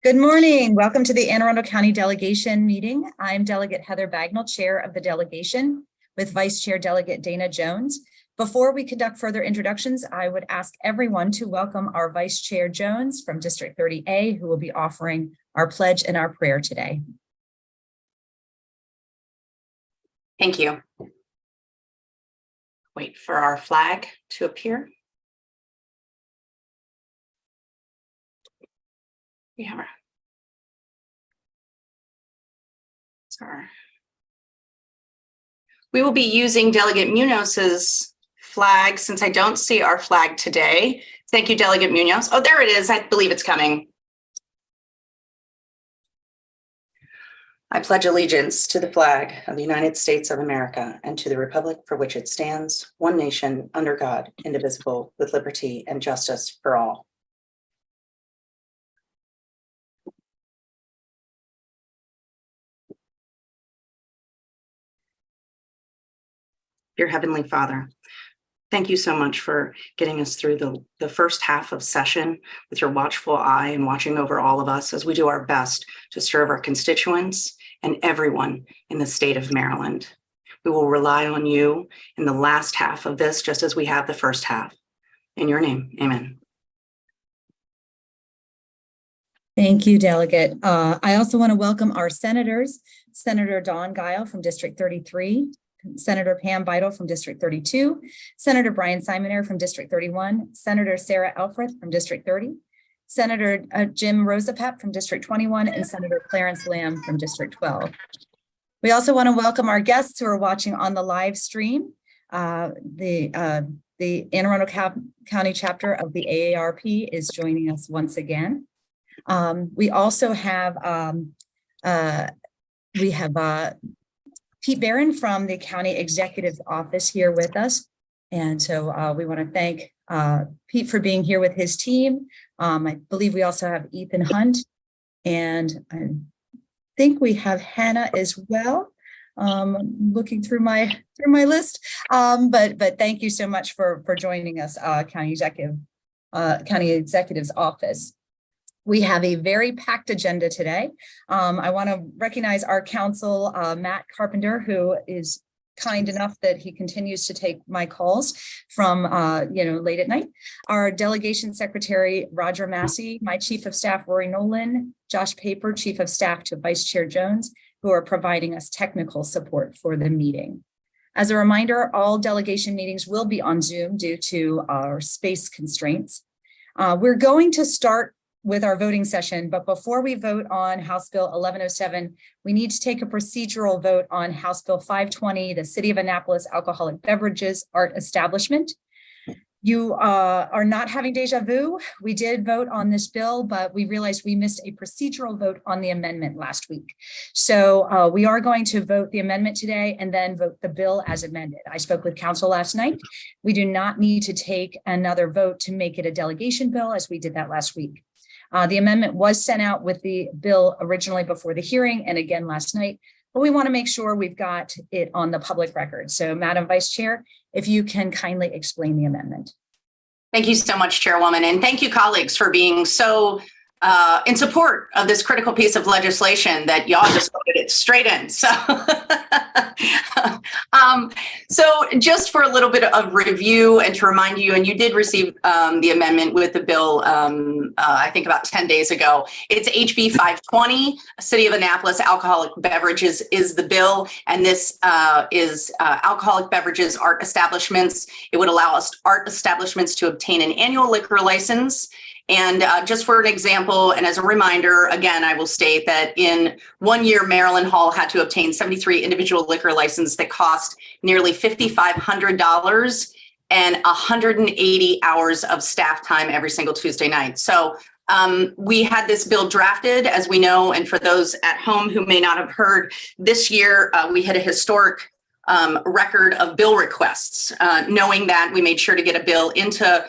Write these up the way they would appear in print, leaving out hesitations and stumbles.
Good morning. Welcome to the Arundel County Delegation meeting. I'm Delegate Heather Bagnall, Chair of the delegation, with Vice Chair Delegate Dana Jones. Before we conduct further introductions, I would ask everyone to welcome our Vice Chair Jones from District 30A, who will be offering our pledge and our prayer today. Thank you. Wait for our flag to appear. We have our We will be using Delegate Munoz's flag since I don't see our flag today. Thank you, Delegate Munoz. Oh, there it is. I believe it's coming. I pledge allegiance to the flag of the United States of America and to the republic for which it stands, one nation, under God, indivisible, with liberty and justice for all. Dear Heavenly Father, thank you so much for getting us through the first half of session with your watchful eye and watching over all of us as we do our best to serve our constituents and everyone in the state of Maryland. We will rely on you in the last half of this, just as we have the first half. In your name, amen. Thank you, Delegate. I also want to welcome our senators, Senator Dawn Guile from District 33, Senator Pam Beidle from District 32, Senator Brian Simoner from District 31, Senator Sarah Elfreth from District 30, Senator Jim Rosapep from District 21, and Senator Clarence Lamb from District 12. We also want to welcome our guests who are watching on the live stream. The Anne Arundel County chapter of the AARP is joining us once again. We also have Pete Barron from the County Executive's Office here with us. And so we want to thank Pete for being here with his team. I believe we also have Ethan Hunt, and I think we have Hannah as well. Looking through my list, but thank you so much for joining us, County Executive's Office. We have a very packed agenda today. I want to recognize our counsel, Matt Carpenter, who is kind enough that he continues to take my calls from late at night. Our delegation secretary, Roger Massey, my chief of staff, Rory Nolan, Josh Paper, chief of staff to Vice Chair Jones, who are providing us technical support for the meeting. As a reminder, all delegation meetings will be on Zoom due to our space constraints. We're going to start with our voting session, but before we vote on House Bill 1107, we need to take a procedural vote on House Bill 520, the City of Annapolis Alcoholic Beverages Art Establishment. You are not having deja vu. We did vote on this bill, but we realized we missed a procedural vote on the amendment last week. So we are going to vote the amendment today and then vote the bill as amended. I spoke with counsel last night. We do not need to take another vote to make it a delegation bill as we did that last week. The amendment was sent out with the bill originally before the hearing and again last night, but we want to make sure we've got it on the public record. So Madam Vice Chair, if you can kindly explain the amendment. Thank you so much, Chairwoman, and thank you, colleagues, for being so in support of this critical piece of legislation that y'all just voted it straight in. So, so just for a little bit of review and to remind you, and you did receive the amendment with the bill, I think about 10 days ago. It's HB 520, City of Annapolis Alcoholic Beverages is the bill, and this is alcoholic beverages art establishments. It would allow us art establishments to obtain an annual liquor license. And just for an example, and as a reminder, again, I will state that in 1 year, Maryland Hall had to obtain 73 individual liquor licenses that cost nearly $5,500 and 180 hours of staff time every single Tuesday night. So we had this bill drafted, as we know, and for those at home who may not have heard, this year we had a historic record of bill requests. Knowing that, we made sure to get a bill into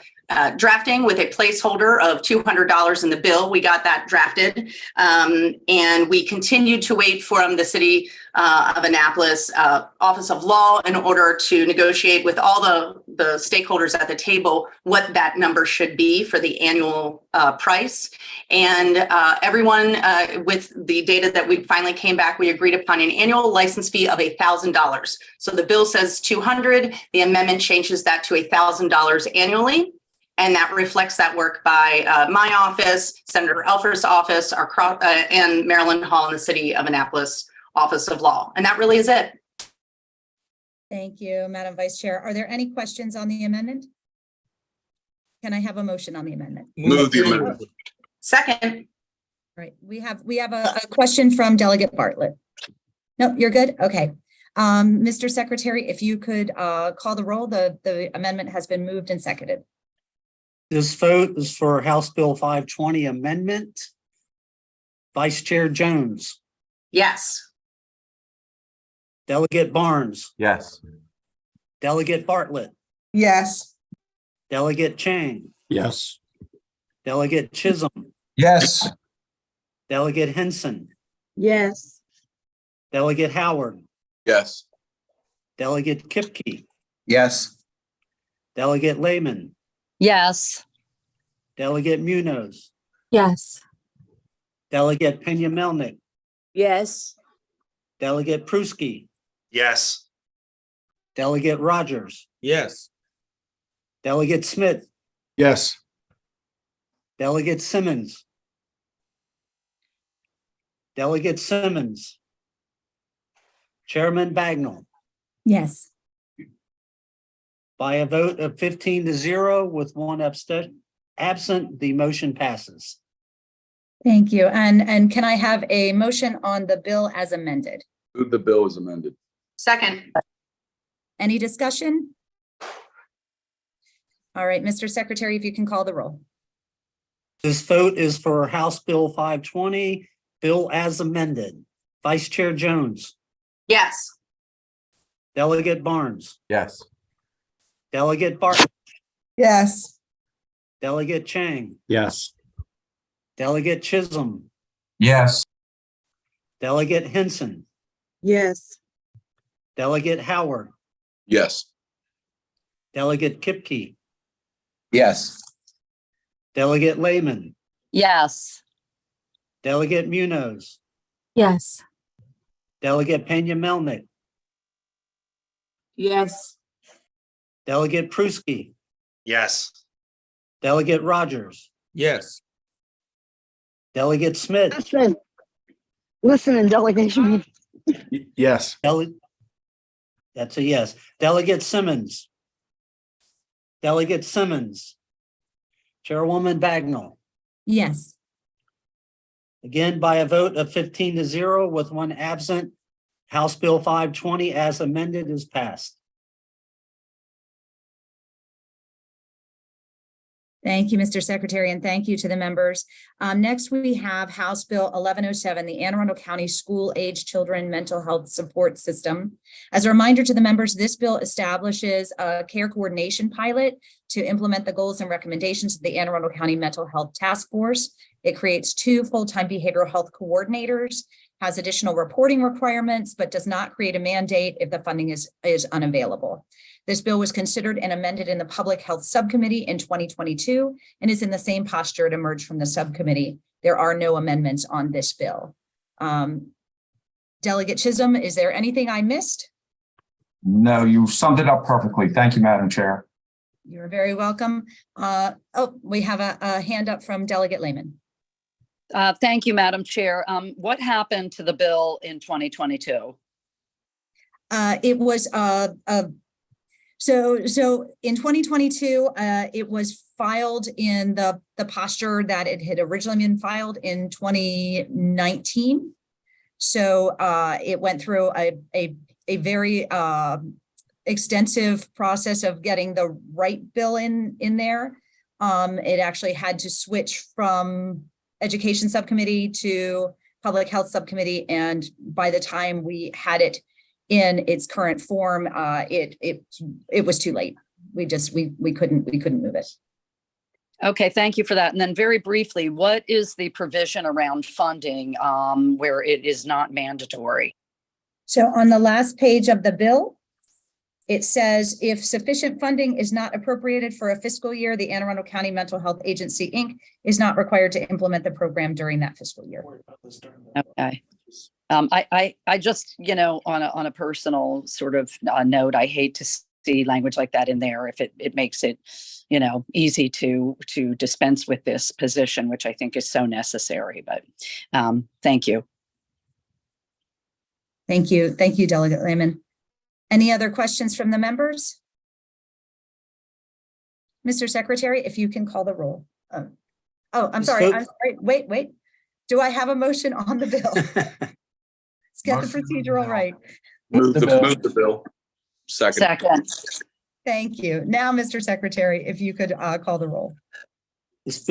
drafting with a placeholder of $200 in the bill. We got that drafted, and we continued to wait from the City of Annapolis Office of Law in order to negotiate with all the stakeholders at the table what that number should be for the annual price. And everyone, with the data that we finally came back, we agreed upon an annual license fee of $1,000. So the bill says $200. The amendment changes that to $1,000 annually. And that reflects that work by my office, Senator Elfer's office, and Marilyn Hall in the City of Annapolis Office of Law. And that really is it. Thank you, Madam Vice Chair. Are there any questions on the amendment? Can I have a motion on the amendment? Move the amendment. Second. Right, we have a question from Delegate Bartlett. No, you're good? Okay. Mr. Secretary, if you could call the roll, the amendment has been moved and seconded. This vote is for House Bill 520 amendment. Vice Chair Jones, Yes. Delegate Barnes, Yes. Delegate Bartlett, Yes. Delegate Chang, Yes. Delegate Chisholm, Yes. Delegate Henson, Yes. Delegate Howard, Yes. Delegate Kipke, Yes. Delegate Lehman, Yes. Delegate Munoz, Yes. Delegate Pena Melnick, Yes. Delegate Pruski, Yes. Delegate Rogers, Yes. Delegate Smith, Yes. Delegate Simmons, Delegate Simmons, Chairman Bagnall. Yes. By a vote of 15-0 with one absent, the motion passes. Thank you. And can I have a motion on the bill as amended? Move the bill is amended. Second. Any discussion? All right, Mr. Secretary, if you can call the roll. This vote is for House Bill 520, bill as amended. Vice Chair Jones, Yes. Delegate Barnes, Yes. Delegate Bartlett, Yes. Delegate Chang, Yes. Delegate Chisholm, Yes. Delegate Henson, Yes. Delegate Howard, Yes. Delegate Kipke, Yes. Delegate Lehman, Yes. Delegate Munoz, Yes. Delegate Pena Melnick, Yes. Delegate Pruski, Yes. Delegate Rogers, Yes. Delegate Smith, Listen in delegation. Yes. That's a yes. Delegate Simmons, Delegate Simmons, Chairwoman Bagnall. Yes. Again, by a vote of 15-0 with one absent, House Bill 520 as amended is passed. Thank you, Mr. Secretary, and thank you to the members. Next, we have House Bill 1107, the Anne Arundel County School-Age Children Mental Health Support System. As a reminder to the members, this bill establishes a care coordination pilot to implement the goals and recommendations of the Anne Arundel County Mental Health Task Force. It creates 2 full-time behavioral health coordinators, has additional reporting requirements, but does not create a mandate if the funding is unavailable. This bill was considered and amended in the Public Health Subcommittee in 2022 and is in the same posture it emerged from the subcommittee. There are no amendments on this bill. Delegate Chisholm, is there anything I missed? No, you summed it up perfectly. Thank you, Madam Chair. You're very welcome. We have a hand up from Delegate Lehman. Thank you, Madam Chair. What happened to the bill in 2022? It was so in 2022, it was filed in the posture that it had originally been filed in 2019. So it went through a very extensive process of getting the right bill in there. It actually had to switch from Education Subcommittee to Public Health Subcommittee, and by the time we had it in its current form, it was too late. We couldn't move it. Okay, thank you for that. And then very briefly, what is the provision around funding where it is not mandatory? So on the last page of the bill, it says if sufficient funding is not appropriated for a fiscal year, the Anne Arundel County Mental Health Agency, Inc. is not required to implement the program during that fiscal year. Okay. I just, on a personal sort of note, I hate to see language like that in there if it makes it, easy to dispense with this position, which I think is so necessary. But thank you. Thank you. Thank you, Delegate Lehman. Any other questions from the members? Mr. Secretary, if you can call the roll. I'm sorry. Wait. Do I have a motion on the bill? Let's get the procedural right. Move the bill. Second. Thank you. Now, Mr. Secretary, if you could call the roll. This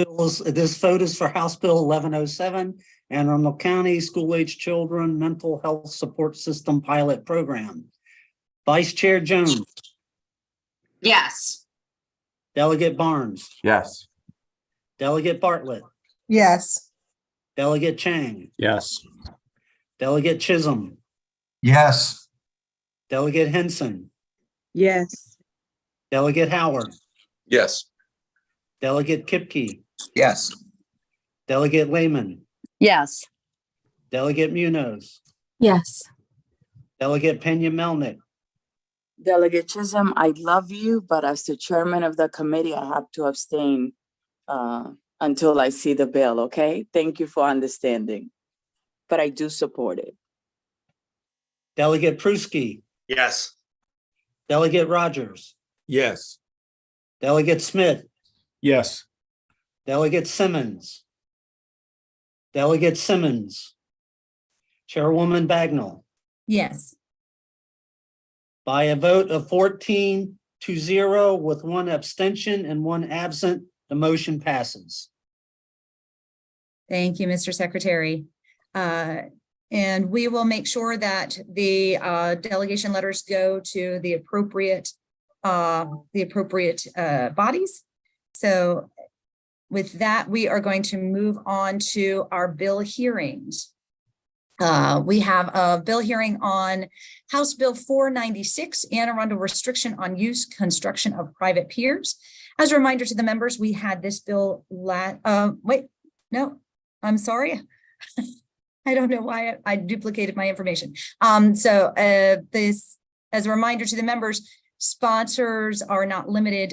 vote is for House Bill 1107, Anne Arundel County School-Age Children Mental Health Support System Pilot Program. Vice Chair Jones, Yes. Delegate Barnes, Yes. Delegate Bartlett, Yes. Delegate Chang, Yes. Delegate Chisholm, Yes. Delegate Henson, Yes. Delegate Howard, Yes. Delegate Kipke, Yes. Delegate Lehman, Yes. Delegate Munoz, Yes. Delegate Pena Melnick, Delegate Chisholm, I love you, but as the chairman of the committee, I have to abstain until I see the bill, okay? Thank you for understanding. But I do support it. Delegate Pruski, Yes. Delegate Rogers, Yes. Delegate Smith, Yes. Delegate Simmons, Delegate Simmons, Chairwoman Bagnall. Yes. By a vote of 14-0 with one abstention and one absent, the motion passes. Thank you, Mr. Secretary. And we will make sure that the delegation letters go to the appropriate bodies. So with that, we are going to move on to our bill hearings. We have a bill hearing on House Bill 496, Anne Arundel Restriction on Use Construction of Private Piers. As a reminder to the members, we had this bill I'm sorry. I don't know why I duplicated my information. This, as a reminder to the members, sponsors are not limited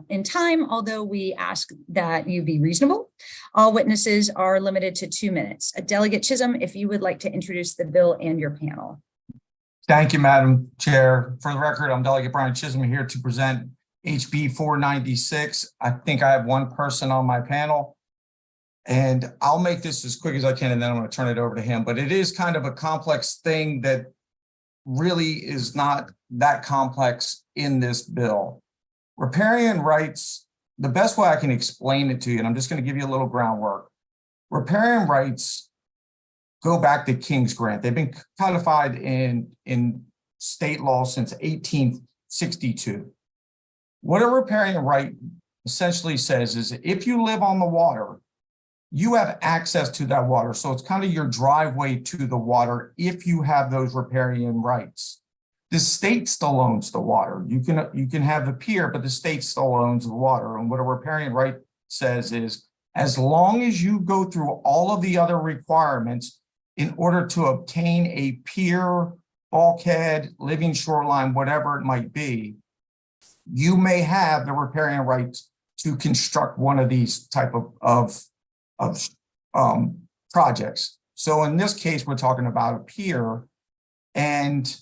in time, although we ask that you be reasonable. All witnesses are limited to 2 minutes. Delegate Chisholm, if you would like to introduce the bill and your panel. Thank you, Madam Chair. For the record, I'm Delegate Brian Chisholm here to present HB 496. I think I have one person on my panel, and I'll make this as quick as I can, and then I'm going to turn it over to him. But it is kind of a complex thing that really is not that complex in this bill. Riparian rights, the best way I can explain it to you, and I'm just going to give you a little groundwork. Riparian rights go back to King's Grant. They've been codified in state law since 1862. What a riparian right essentially says is if you live on the water, you have access to that water. So it's kind of your driveway to the water if you have those riparian rights. The state still owns the water. You can have the pier, but the state still owns the water. And what a riparian right says is, as long as you go through all of the other requirements in order to obtain a pier, bulkhead, living shoreline, whatever it might be, you may have the riparian right to construct one of these type of projects. So in this case, we're talking about a pier, and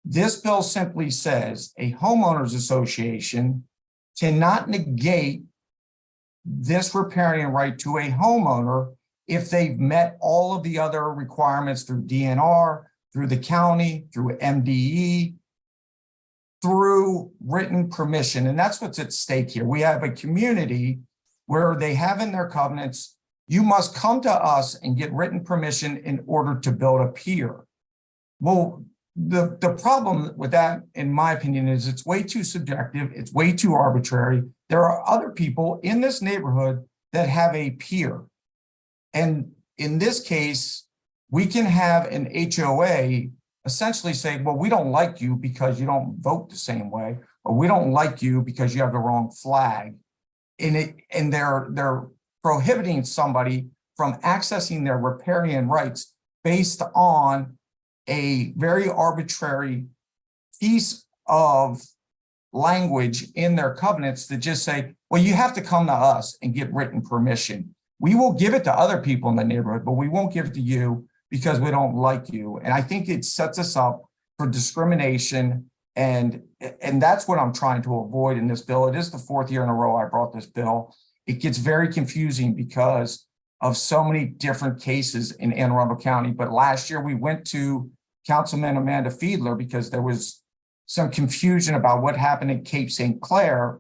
this bill simply says a homeowners association cannot negate this riparian right to a homeowner if they've met all of the other requirements through DNR, through the county, through MDE, through written permission. And that's what's at stake here. We have a community where they have in their covenants, you must come to us and get written permission in order to build a pier. Well, the problem with that, in my opinion, is it's way too subjective. It's way too arbitrary. There are other people in this neighborhood that have a pier. And in this case, we can have an HOA essentially say, well, we don't like you because you don't vote the same way, or we don't like you because you have the wrong flag. And they're prohibiting somebody from accessing their riparian rights based on a very arbitrary piece of language in their covenants that just say, well, you have to come to us and get written permission. We will give it to other people in the neighborhood, but we won't give it to you because we don't like you. And I think it sets us up for discrimination. And that's what I'm trying to avoid in this bill. It is the 4th year in a row I brought this bill. It gets very confusing because of so many different cases in Anne Arundel County. But last year we went to Councilman Amanda Fiedler because there was some confusion about what happened in Cape St. Clair.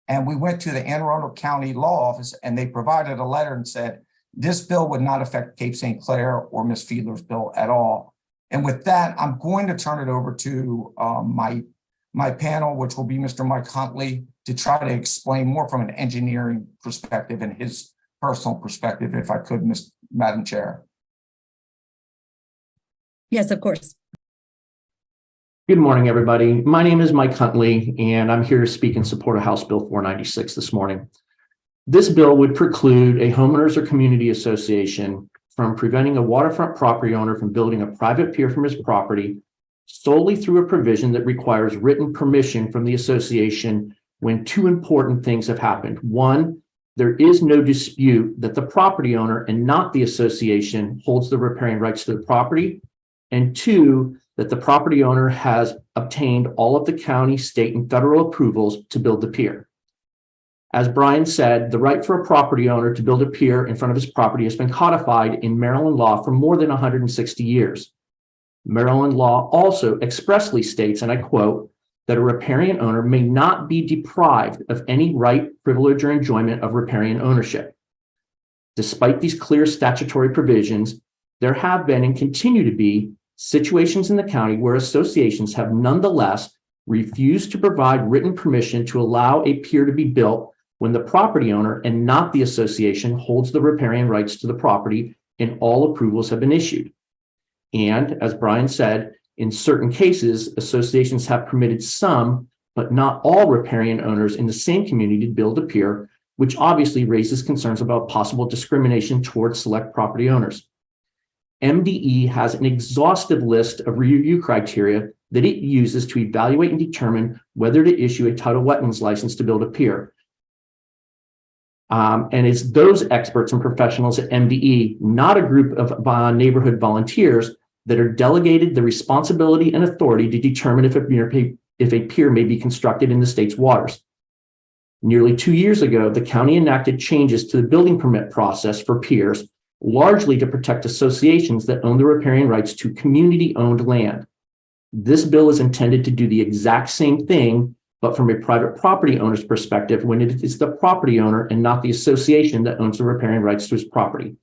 And we went to the Anne Arundel County Law Office and they provided a letter and said, this bill would not affect Cape St. Clair or Ms. Fiedler's bill at all. And with that, I'm going to turn it over to my panel, which will be Mr. Mike Huntley, to try to explain more from an engineering perspective and his personal perspective, if I could, Madam Chair. Yes, of course. Good morning, everybody. My name is Mike Huntley, and I'm here to speak in support of House Bill 496 this morning. This bill would preclude a homeowners or community association from preventing a waterfront property owner from building a private pier from his property solely through a provision that requires written permission from the association when two important things have happened. One, there is no dispute that the property owner and not the association holds the riparian rights to the property. And two, that the property owner has obtained all of the county, state, and federal approvals to build the pier. As Brian said, the right for a property owner to build a pier in front of his property has been codified in Maryland law for more than 160 years. Maryland law also expressly states, and I quote, that a riparian owner may not be deprived of any right, privilege, or enjoyment of riparian ownership. Despite these clear statutory provisions, there have been and continue to be situations in the county where associations have nonetheless refused to provide written permission to allow a pier to be built when the property owner and not the association holds the riparian rights to the property and all approvals have been issued. And as Brian said, in certain cases, associations have permitted some, but not all riparian owners in the same community to build a pier, which obviously raises concerns about possible discrimination towards select property owners. MDE has an exhaustive list of review criteria that it uses to evaluate and determine whether to issue a tidal wetlands license to build a pier. And it's those experts and professionals at MDE, not a group of neighborhood volunteers, that are delegated the responsibility and authority to determine if a pier may be constructed in the state's waters. Nearly 2 years ago, the county enacted changes to the building permit process for piers, largely to protect associations that own the riparian rights to community-owned land. This bill is intended to do the exact same thing, but from a private property owner's perspective, when it is the property owner and not the association that owns the riparian rights to his property.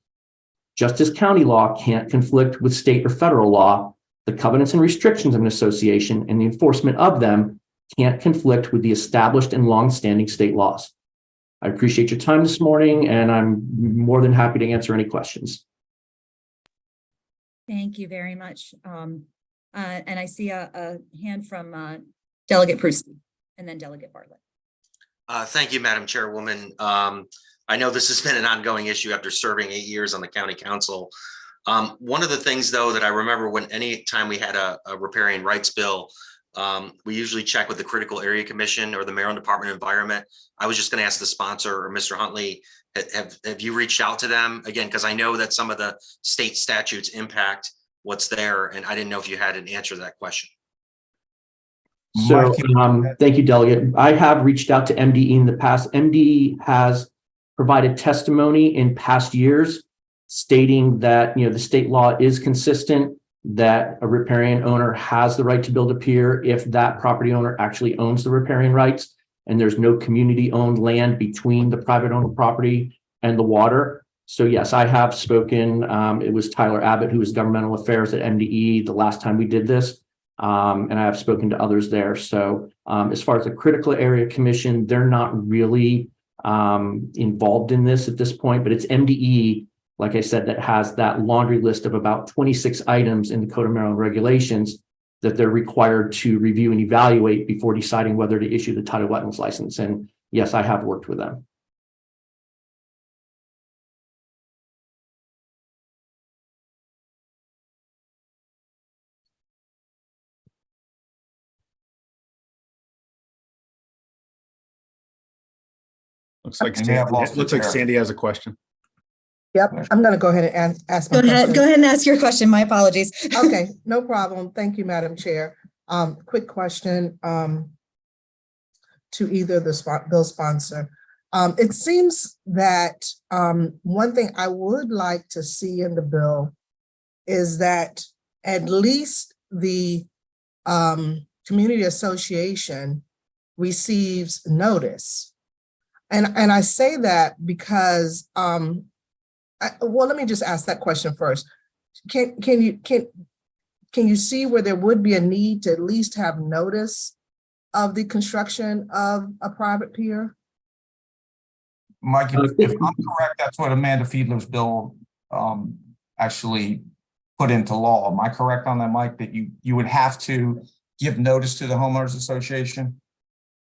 Just as county law can't conflict with state or federal law, the covenants and restrictions of an association and the enforcement of them can't conflict with the established and long-standing state laws. I appreciate your time this morning, and I'm more than happy to answer any questions. Thank you very much. And I see a hand from Delegate Prusty and then Delegate Bartlett. Thank you, Madam Chairwoman. I know this has been an ongoing issue after serving 8 years on the county council. One of the things, though, that I remember when any time we had a riparian rights bill, we usually check with the Critical Area Commission or the Maryland Department of Environment. I was just going to ask the sponsor or Mr. Huntley, have you reached out to them again? Because I know that some of the state statutes impact what's there, and I didn't know if you had an answer to that question. So thank you, Delegate. I have reached out to MDE in the past. MDE has provided testimony in past years stating that the state law is consistent, that a riparian owner has the right to build a pier if that property owner actually owns the riparian rights and there's no community-owned land between the private owner property and the water. So yes, I have spoken. It was Tyler Abbott, who was governmental affairs at MDE the last time we did this. And I have spoken to others there. So as far as the critical area commission, they're not really involved in this at this point, but it's MDE, like I said, that has that laundry list of about 26 items in the Code of Maryland regulations that they're required to review and evaluate before deciding whether to issue the tidal wetlands license. And yes, I have worked with them. Looks like And we have lost Sandy, the looks like chair. Sandy has a question. Yep, I'm gonna go ahead and ask my Go ahead, question. go ahead and ask your question. My apologies. Okay, no problem. Thank you, Madam Chair. Quick question to either the bill sponsor. It seems that one thing I would like to see in the bill is that at least the community association receives notice. And I say that because, well, let me just ask that question first. Can you see where there would be a need to at least have notice of the construction of a private pier? Mike, if I'm correct, that's what Amanda Fiedler's bill actually put into law. Am I correct on that, Mike, that you would have to give notice to the homeowners association?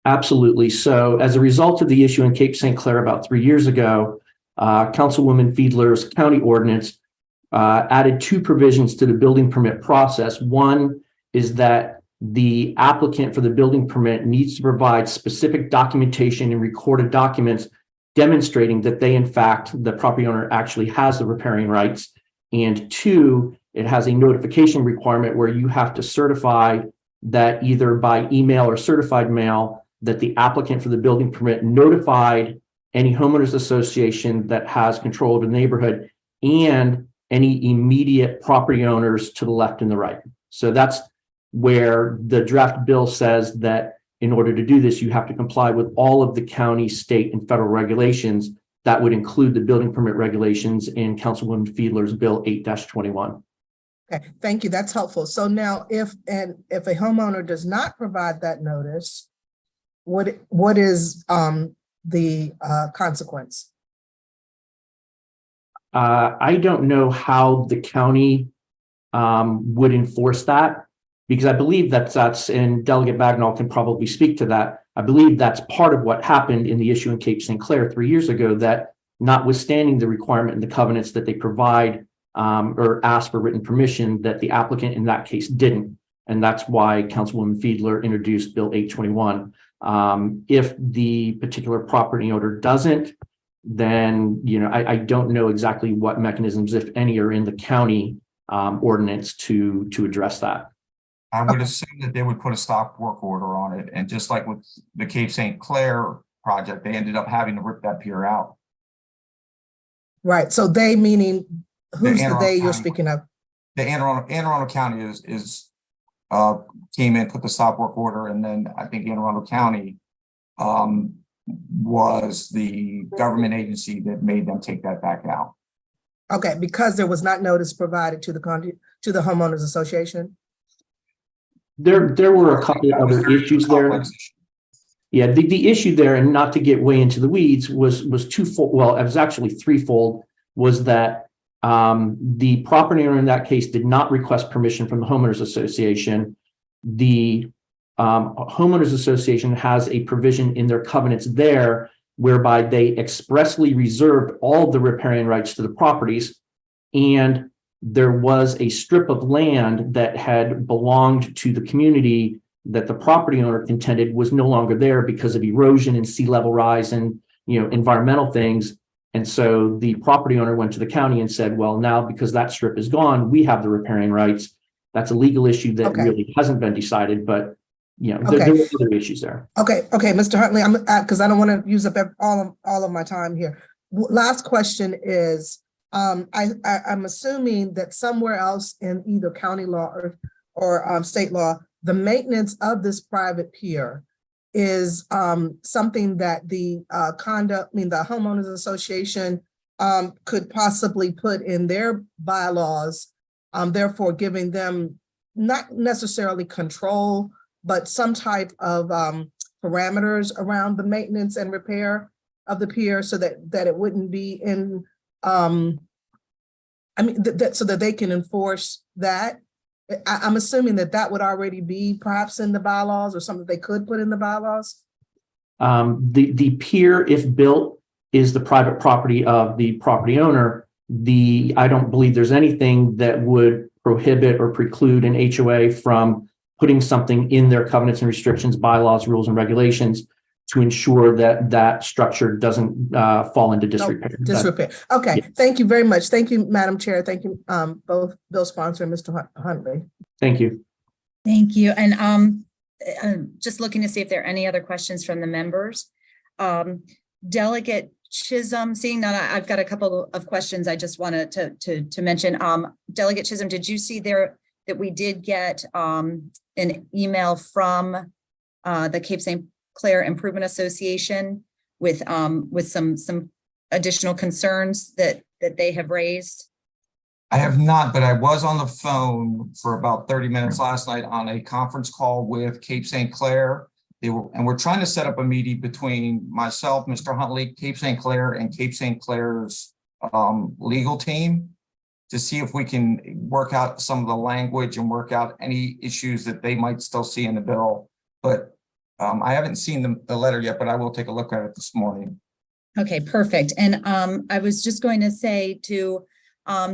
Absolutely. So as a result of the issue in Cape St. Clair about 3 years ago, Councilwoman Fiedler's county ordinance added 2 provisions to the building permit process. One is that the applicant for the building permit needs to provide specific documentation and recorded documents demonstrating that they, in fact, the property owner actually has the riparian rights. And 2, it has a notification requirement where you have to certify that either by email or certified mail that the applicant for the building permit notified any homeowners association that has control of the neighborhood and any immediate property owners to the left and the right. So that's where the draft bill says that in order to do this, you have to comply with all of the county, state, and federal regulations. That would include the building permit regulations in Councilwoman Fiedler's Bill 8-21. Okay, thank you. That's helpful. So now if a homeowner does not provide that notice, what is the consequence? I don't know how the county would enforce that, because I believe that's, and Delegate Bagnall can probably speak to that. I believe that's part of what happened in the issue in Cape St. Clair 3 years ago, that notwithstanding the requirement in the covenants that they provide or ask for written permission, that the applicant in that case didn't. And that's why Councilwoman Fiedler introduced Bill 821. If the particular property owner doesn't, then I don't know exactly what mechanisms, if any, are in the county ordinance to address that. I would assume that they would put a stop work order on it. And just like with the Cape St. Clair project, they ended up having to rip that pier out. Right. So they meaning who's Anne the Arundel they you're County. speaking of? The Anne Arundel County is came in, put the stop work order, and then I think Anne Arundel County was the government agency that made them take that back out. Okay, because there was not notice provided to the homeowners association. There were a couple of other issues there. Yeah, the issue there, and not to get way into the weeds, was twofold. Well, it was actually threefold. Was that the property owner in that case did not request permission from the homeowners association. The homeowners association has a provision in their covenants there whereby they expressly reserved all the riparian rights to the properties, and there was a strip of land that had belonged to the community that the property owner contended was no longer there because of erosion and sea level rise and environmental things. And so the property owner went to the county and said, well, now because that strip is gone, we have the riparian rights. That's a legal issue that really hasn't been decided, but there were other issues there. Okay, Mr. Huntley, I'm because I don't want to use up all of my time here. Last question is, I'm assuming that somewhere else in either county law or state law, the maintenance of this private pier is something that the the homeowners association could possibly put in their bylaws, therefore giving them not necessarily control, but some type of parameters around the maintenance and repair of the pier so that it wouldn't be in, so that they can enforce that. I'm assuming that would already be perhaps in the bylaws or something they could put in the bylaws. The pier, if built, is the private property of the property owner. I don't believe there's anything that would prohibit or preclude an HOA from putting something in their covenants and restrictions, bylaws, rules, and regulations to ensure that that structure doesn't fall into disrepair. No, disrepair. Okay, Yeah. Thank you very much. Thank you, Madam Chair. Thank you, both bill sponsor and Mr. Huntley. Thank you. Thank you. And just looking to see if there are any other questions from the members. Delegate Chisholm, seeing that I've got a couple of questions I just wanted to mention. Delegate Chisholm, did you see there that we did get an email from the Cape St. Clair Improvement Association with some additional concerns that they have raised? I have not, but I was on the phone for about 30 minutes last night on a conference call with Cape St. Clair. We're trying to set up a meeting between myself, Mr. Huntley, Cape St. Clair, and Cape St. Clair's legal team to see if we can work out some of the language and work out any issues that they might still see in the bill. But I haven't seen the letter yet, but I will take a look at it this morning. Okay, perfect. And I was just going to say to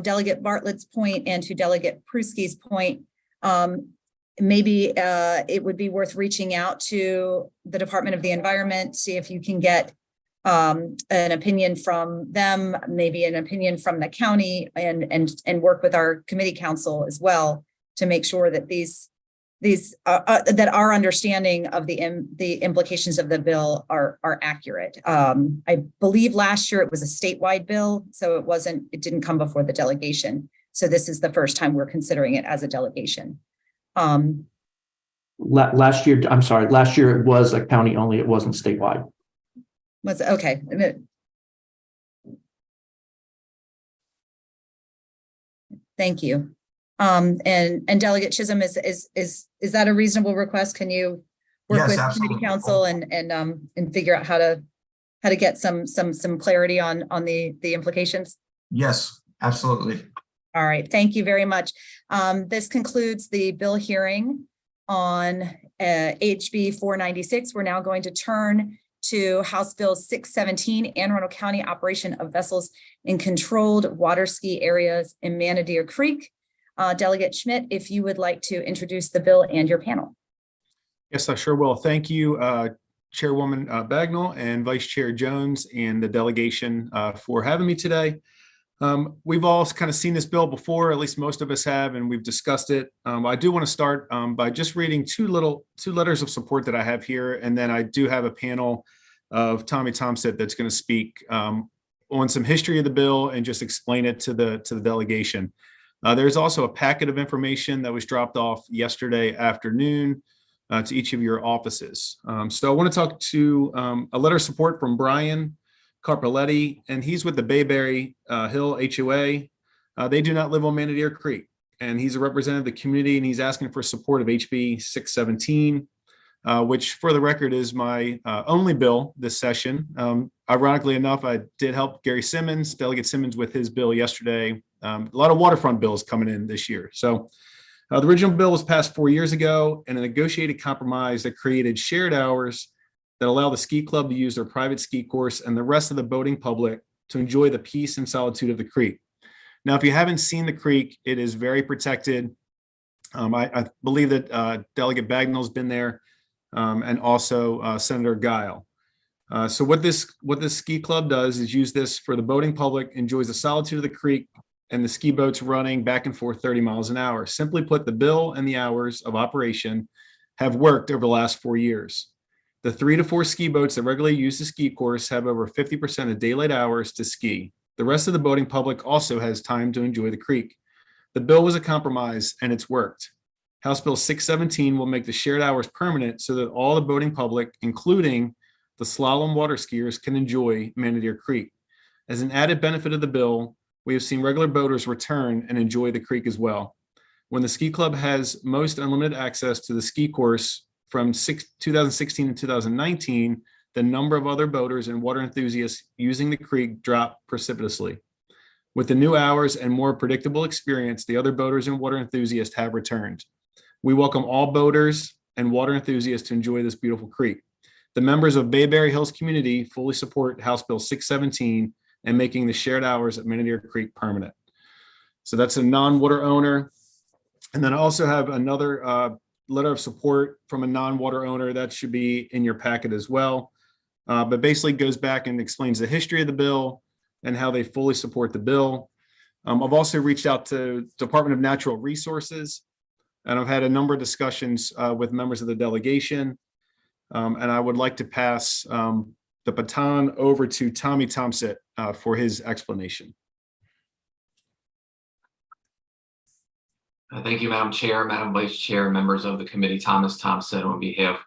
Delegate Bartlett's point and to Delegate Pruski's point, maybe it would be worth reaching out to the Department of the Environment, see if you can get an opinion from them, maybe an opinion from the county, and work with our committee council as well to make sure that that our understanding of the implications of the bill are accurate. I believe last year it was a statewide bill, so it didn't come before the delegation. So this is the first time we're considering it as a delegation. Last year it was a county only, it wasn't statewide. Was okay. Thank you. And Delegate Chisholm, is that a reasonable request? Can you work with committee council and figure out how to get some clarity on the implications? Yes, absolutely. All right, thank you very much. This concludes the bill hearing on HB 496. We're now going to turn to House Bill 617, Anne Arundel County Operation of Vessels in Controlled Water Ski Areas in Manadeer Creek. Delegate Schmidt, if you would like to introduce the bill and your panel. Yes, I sure will. Thank you, Chairwoman Bagnall and Vice Chair Jones and the delegation for having me today. We've all kind of seen this bill before, at least most of us have, and we've discussed it. I do want to start by just reading two letters of support that I have here, and then I do have a panel of Tommy Thompson that's going to speak on some history of the bill and just explain it to the delegation. There's also a packet of information that was dropped off yesterday afternoon to each of your offices. So I want to talk to a letter of support from Brian Carpoletti, and he's with the Bayberry Hill HOA. They do not live on Manadeer Creek, and he's a representative of the community, and he's asking for support of HB 617, which for the record is my only bill this session. Ironically enough, I did help Delegate Simmons with his bill yesterday. A lot of waterfront bills coming in this year. So the original bill was passed 4 years ago, and a negotiated compromise that created shared hours that allow the ski club to use their private ski course and the rest of the boating public to enjoy the peace and solitude of the creek. Now, if you haven't seen the creek, it is very protected. I believe that Delegate Bagnall's been there, and also Senator Guile. So what this ski club does is use this for the boating public, enjoys the solitude of the creek and the ski boats running back and forth 30 miles an hour. Simply put, the bill and the hours of operation have worked over the last 4 years. The 3 to 4 ski boats that regularly use the ski course have over 50% of daylight hours to ski. The rest of the boating public also has time to enjoy the creek. The bill was a compromise and it's worked. House Bill 617 will make the shared hours permanent so that all the boating public, including the slalom water skiers, can enjoy Manadeer Creek. As an added benefit of the bill, we have seen regular boaters return and enjoy the creek as well. When the ski club has most unlimited access to the ski course from 2016 to 2019, the number of other boaters and water enthusiasts using the creek dropped precipitously. With the new hours and more predictable experience, the other boaters and water enthusiasts have returned. We welcome all boaters and water enthusiasts to enjoy this beautiful creek. The members of Bayberry Hills community fully support House Bill 617 and making the shared hours at Manatee Creek permanent. So that's a non-water owner. And then I also have another letter of support from a non-water owner that should be in your packet as well. But basically goes back and explains the history of the bill and how they fully support the bill. I've also reached out to Department of Natural Resources, and I've had a number of discussions with members of the delegation. And I would like to pass the baton over to Tommy Thompson for his explanation. Thank you, Madam Chair, Madam Vice Chair, members of the committee. Thomas Thompson on behalf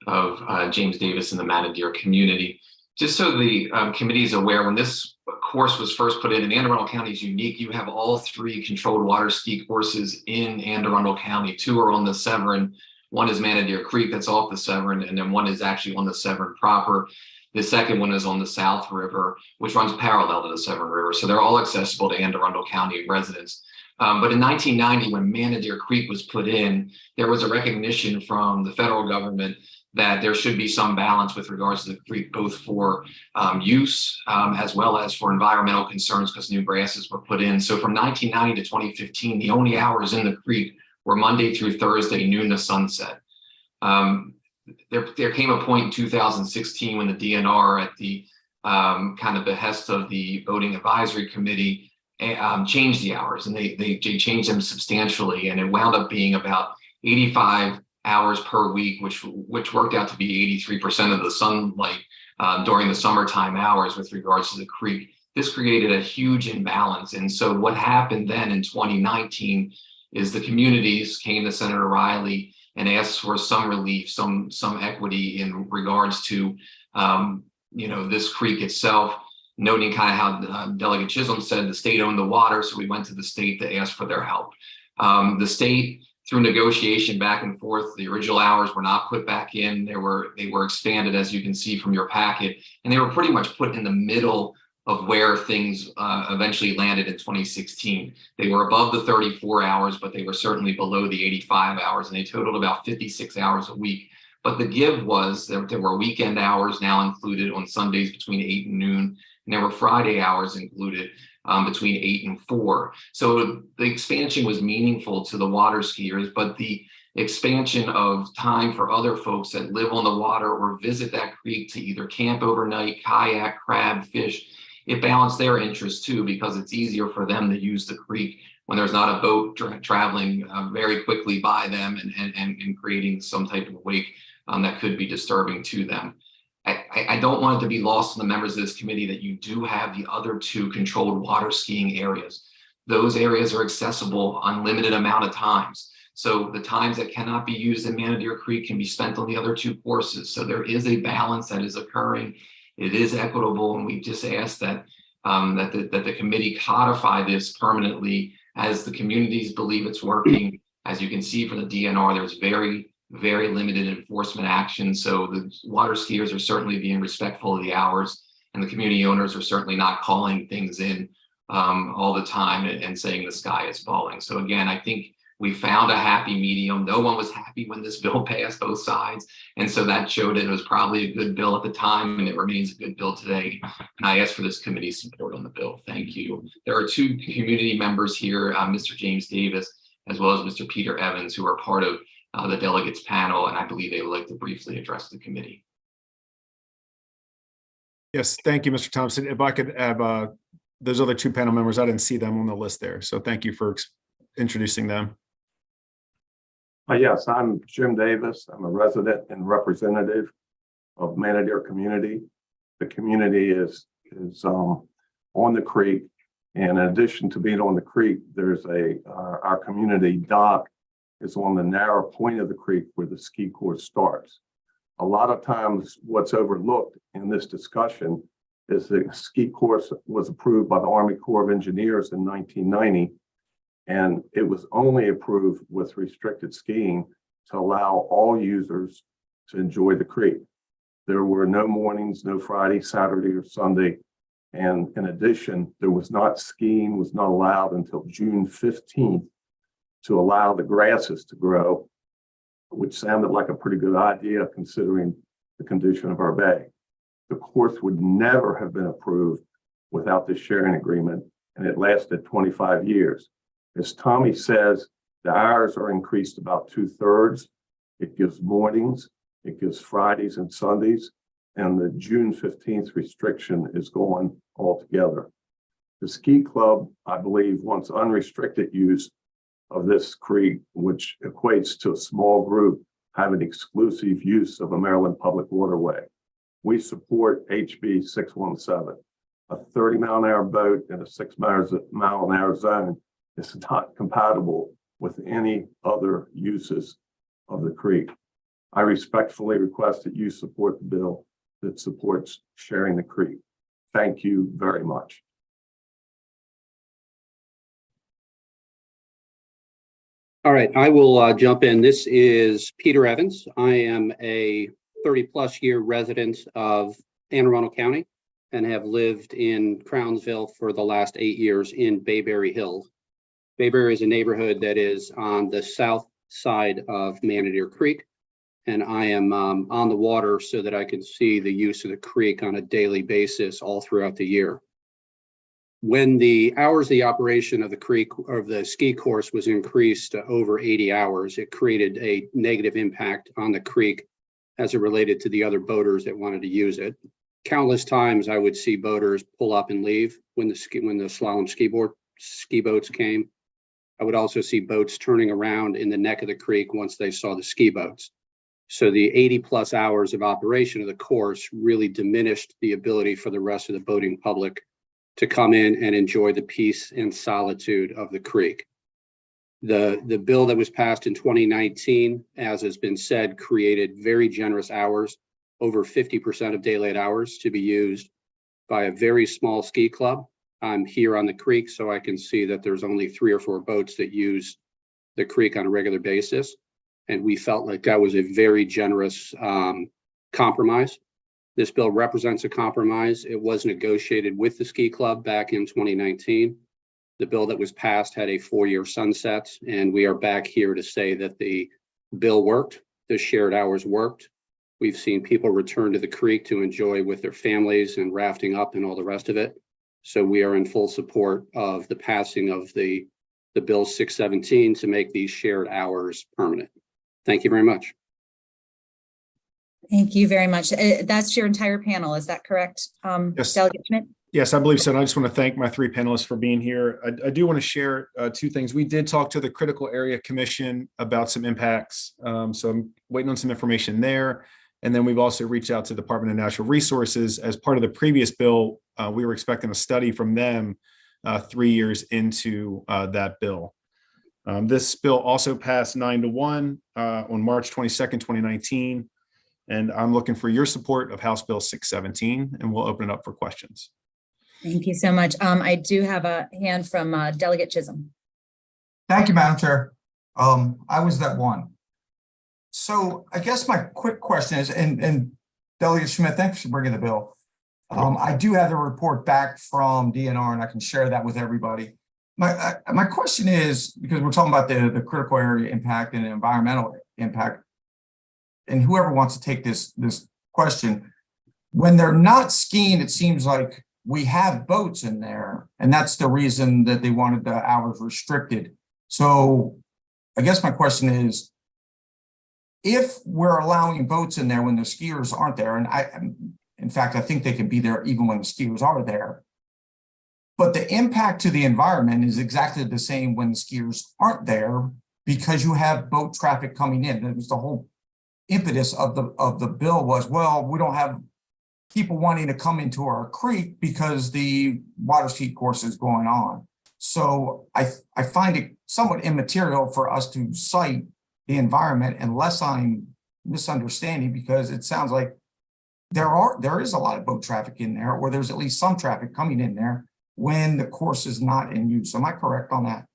of James Davis and the Manatee community. Just so the committee is aware, when this course was first put in Anne Arundel County is unique. You have all 3 controlled water ski courses in Anne Arundel County. 2 are on the Severn. One is Manatee Creek, that's off the Severn, and then one is actually on the Severn proper. The second one is on the South River, which runs parallel to the Severn River. So they're all accessible to Anne Arundel County residents. But in 1990, when Manatee Creek was put in, there was a recognition from the federal government that there should be some balance with regards to the creek, both for use as well as for environmental concerns, because new grasses were put in. So from 1990 to 2015, the only hours in the creek were Monday through Thursday, noon to sunset. There came a point in 2016 when the DNR, at the kind of behest of the Boating Advisory Committee, changed the hours, and they changed them substantially, and it wound up being about 85 hours per week, which worked out to be 83% of the sunlight during the summertime hours with regards to the creek. This created a huge imbalance, and so what happened then in 2019 is the communities came to Senator Riley and asked for some relief, some equity in regards to this creek itself, noting kind of how Delegate Chisholm said the state owned the water, so we went to the state to ask for their help. The state, through negotiation back and forth, the original hours were not put back in. They were expanded, as you can see from your packet, and they were pretty much put in the middle of where things eventually landed in 2016. They were above the 34 hours, but they were certainly below the 85 hours, and they totaled about 56 hours a week. But the give was there were weekend hours now included on Sundays between 8 and noon, and there were Friday hours included between 8 and 4. So the expansion was meaningful to the water skiers, but the expansion of time for other folks that live on the water or visit that creek to either camp overnight, kayak, crab, fish, it balanced their interests too, because it's easier for them to use the creek when there's not a boat traveling very quickly by them and creating some type of wake that could be disturbing to them. I don't want it to be lost on the members of this committee that you do have the other 2 controlled water skiing areas. Those areas are accessible unlimited amount of times. So the times that cannot be used in Manatee Creek can be spent on the other 2 courses. So there is a balance that is occurring. It is equitable, and we just ask that that the committee codify this permanently as the communities believe it's working. As you can see from the DNR, there's very limited enforcement action. So the water skiers are certainly being respectful of the hours, and the community owners are certainly not calling things in all the time and saying the sky is falling. So again, I think we found a happy medium. No one was happy when this bill passed, both sides. And so that showed it was probably a good bill at the time, and it remains a good bill today. And I ask for this committee's support on the bill. Thank you. There are 2 community members here, Mr. James Davis, as well as Mr. Peter Evans, who are part of the delegates panel, and I believe they would like to briefly address the committee. Yes, thank you, Mr. Thompson. If I could have those other 2 panel members, I didn't see them on the list there. So thank you for introducing them. Yes, I'm Jim Davis. I'm a resident and representative of Manatee community. The community is on the creek, and in addition to being on the creek, there's our community dock is on the narrow point of the creek where the ski course starts. A lot of times what's overlooked in this discussion is the ski course was approved by the Army Corps of Engineers in 1990, And it was only approved with restricted skiing to allow all users to enjoy the creek. There were no mornings, no Friday, Saturday, or Sunday. And in addition, there was not skiing was not allowed until June 15th to allow the grasses to grow, which sounded like a pretty good idea considering the condition of our bay. The course would never have been approved without this sharing agreement, and it lasted 25 years. As Tommy says, the hours are increased about 2/3. It gives mornings, it gives Fridays and Sundays, and the June 15th restriction is gone altogether. The ski club, I believe, wants unrestricted use of this creek, which equates to a small group having exclusive use of a Maryland public waterway. We support HB 617. A 30-mile-an-hour boat in a 6-mile-an-hour zone is not compatible with any other uses of the creek. I respectfully request that you support the bill that supports sharing the creek. Thank you very much. All right, I will jump in. This is Peter Evans. I am a 30-plus year resident of Anne Arundel County and have lived in Crownsville for the last 8 years in Bayberry Hills. Bayberry is a neighborhood that is on the south side of Manadeer Creek, and I am on the water so that I can see the use of the creek on a daily basis all throughout the year. When the hours of the operation of the creek or the ski course was increased to over 80 hours, it created a negative impact on the creek as it related to the other boaters that wanted to use it. Countless times I would see boaters pull up and leave when the slalom ski boats came. I would also see boats turning around in the neck of the creek once they saw the ski boats. So the 80+ hours of operation of the course really diminished the ability for the rest of the boating public to come in and enjoy the peace and solitude of the creek. The bill that was passed in 2019, as has been said, created very generous hours, over 50% of daylight hours to be used by a very small ski club. I'm here on the creek, so I can see that there's only 3 or 4 boats that use the creek on a regular basis. And we felt like that was a very generous compromise. This bill represents a compromise. It was negotiated with the ski club back in 2019. The bill that was passed had a 4-year sunset, and we are back here to say that the bill worked, the shared hours worked. We've seen people return to the creek to enjoy with their families and rafting up and all the rest of it. So we are in full support of the passing of the bill 617 to make these shared hours permanent. Thank you very much. Thank you very much. That's your entire panel, is that correct? Yes. Delegate Schmidt? Yes, I believe so. And I just want to thank my 3 panelists for being here. I do want to share 2 things. We did talk to the Critical Area Commission about some impacts. So I'm waiting on some information there. And then we've also reached out to the Department of Natural Resources. As part of the previous bill, we were expecting a study from them 3 years into that bill. This bill also passed 9-1 on March 22nd, 2019. And I'm looking for your support of House Bill 617, and we'll open it up for questions. Thank you so much. I do have a hand from Delegate Chisholm. Thank you, Madam Chair. I was that one. So I guess my quick question is, and Delegate Schmidt, thanks for bringing the bill. I do have the report back from DNR, and I can share that with everybody. My question is, because we're talking about the critical area impact and environmental impact, and whoever wants to take this question, when they're not skiing, it seems like we have boats in there, and that's the reason that they wanted the hours restricted. So I guess my question is, if we're allowing boats in there when the skiers aren't there, and in fact, I think they can be there even when the skiers are there, but the impact to the environment is exactly the same when the skiers aren't there because you have boat traffic coming in. It was the whole impetus of the bill was, well, we don't have people wanting to come into our creek because the water ski course is going on. So I find it somewhat immaterial for us to cite the environment unless I'm misunderstanding, because it sounds like there is a lot of boat traffic in there, or there's at least some traffic coming in there when the course is not in use. Am I correct on that?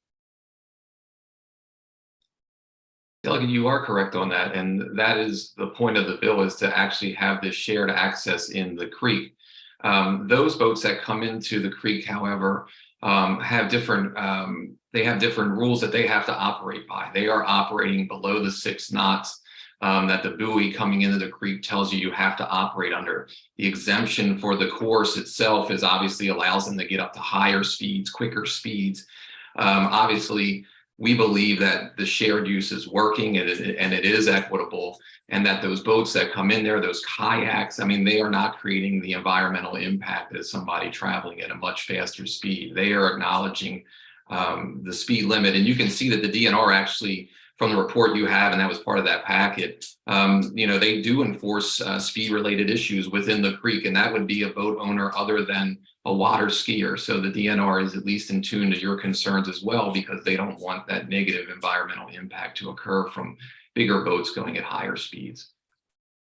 Delegate, you are correct on that. And that is the point of the bill, is to actually have this shared access in the creek. Those boats that come into the creek, however, have different rules that they have to operate by. They are operating below the 6 knots that the buoy coming into the creek tells you have to operate under. The exemption for the course itself is obviously allows them to get up to higher speeds, quicker speeds. Obviously, we believe that the shared use is working and it is equitable, and that those boats that come in there, those kayaks, I mean, they are not creating the environmental impact as somebody traveling at a much faster speed. They are acknowledging the speed limit. And you can see that the DNR actually, from the report you have, and that was part of that packet, they do enforce speed related issues within the creek, and that would be a boat owner other than a water skier. So the DNR is at least in tune to your concerns as well, because they don't want that negative environmental impact to occur from bigger boats going at higher speeds.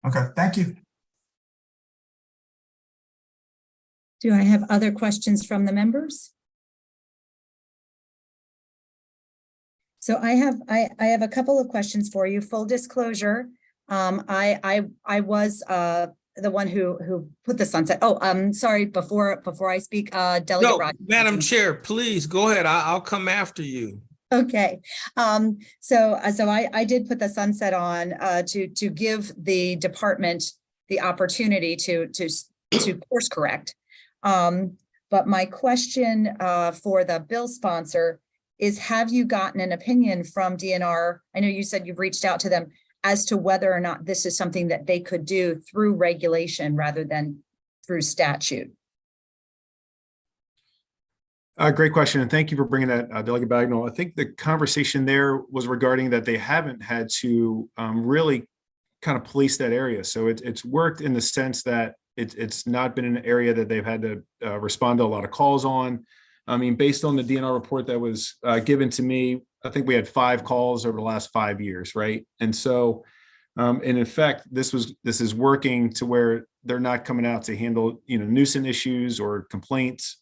Okay, thank you. Do I have other questions from the members? So I have a couple of questions for you. Full disclosure, I was the one who put the sunset. Oh, sorry. Before I speak, Delegate Rogers. Madam Chair, please go ahead. I'll come after you. Okay. So I did put the sunset on to give the department the opportunity to course correct. But my question for the bill sponsor is, have you gotten an opinion from DNR? I know you said you've reached out to them as to whether or not this is something that they could do through regulation rather than through statute. Great question. And thank you for bringing that, Delegate Bagnall. I think the conversation there was regarding that they haven't had to really kind of police that area. So it's worked in the sense that it's not been an area that they've had to respond to a lot of calls on. I mean, based on the DNR report that was given to me, I think we had 5 calls over the last 5 years, right? And so, in effect, this is working to where they're not coming out to handle, nuisance issues or complaints.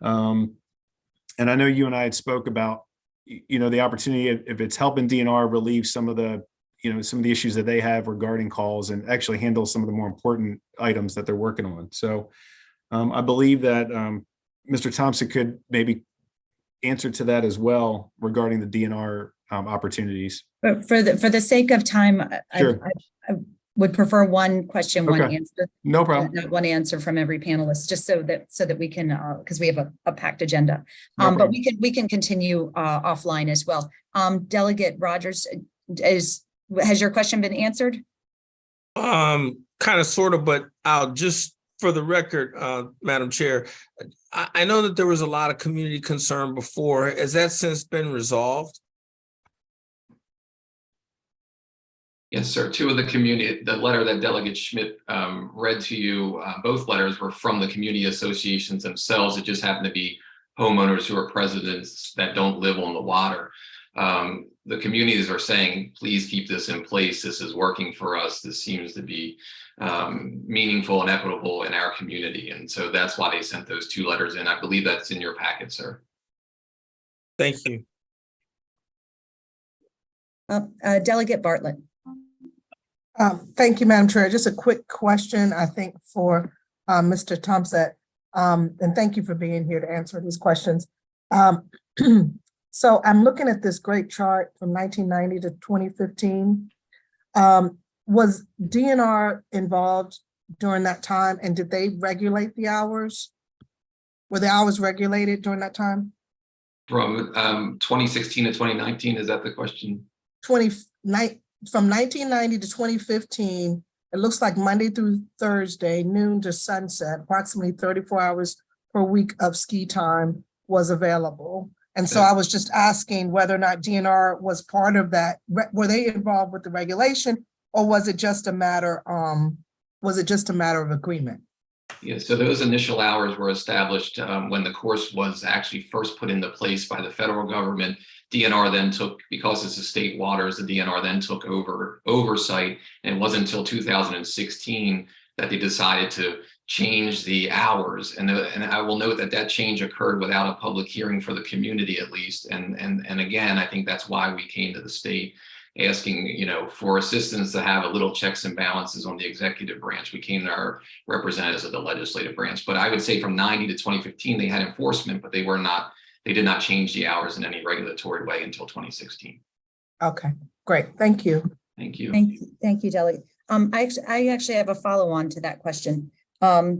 And I know you and I had spoke about, the opportunity if it's helping DNR relieve some of the issues that they have regarding calls and actually handle some of the more important items that they're working on. So, I believe that Mr. Thompson could maybe answer to that as well regarding the DNR opportunities. But for the sake of time, Sure. I would prefer one question, one Okay. answer. No problem. Not one answer from every panelist, just so that we can, because we have a packed agenda. No But problem. we can continue offline as well. Delegate Rogers, has your question been answered? Kind of, sort of, but I'll just, for the record, Madam Chair, I know that there was a lot of community concern before. Has that since been resolved? Yes, sir. 2 of the community, the letter that Delegate Schmidt read to you, both letters were from the community associations themselves. It just happened to be homeowners who are presidents that don't live on the water. The communities are saying, please keep this in place. This is working for us. This seems to be meaningful and equitable in our community. And so that's why they sent those 2 letters in. I believe that's in your packet, sir. Thank you. Delegate Bartlett. Thank you, Madam Chair. Just a quick question, I think, for Mr. Thompson. And thank you for being here to answer these questions. So I'm looking at this great chart from 1990 to 2015. Was DNR involved during that time, and did they regulate the hours? Were the hours regulated during that time? From 2016 to 2019, is that the question? From 1990 to 2015, it looks like Monday through Thursday, noon to sunset, approximately 34 hours per week of ski time was available. And so I was just asking whether or not DNR was part of that. Were they involved with the regulation, or was it just a matter of agreement? Yeah, so those initial hours were established when the course was actually first put into place by the federal government. DNR then took, because it's a state waters, the DNR then took oversight, and it wasn't until 2016 that they decided to change the hours. And I will note that change occurred without a public hearing for the community, at least. And again, I think that's why we came to the state asking, for assistance to have a little checks and balances on the executive branch. We came to our representatives of the legislative branch. But I would say from 90 to 2015, they had enforcement, but they did not change the hours in any regulatory way until 2016. Okay, great. Thank you. Thank you. Thank you, Delegate. I actually have a follow-on to that question.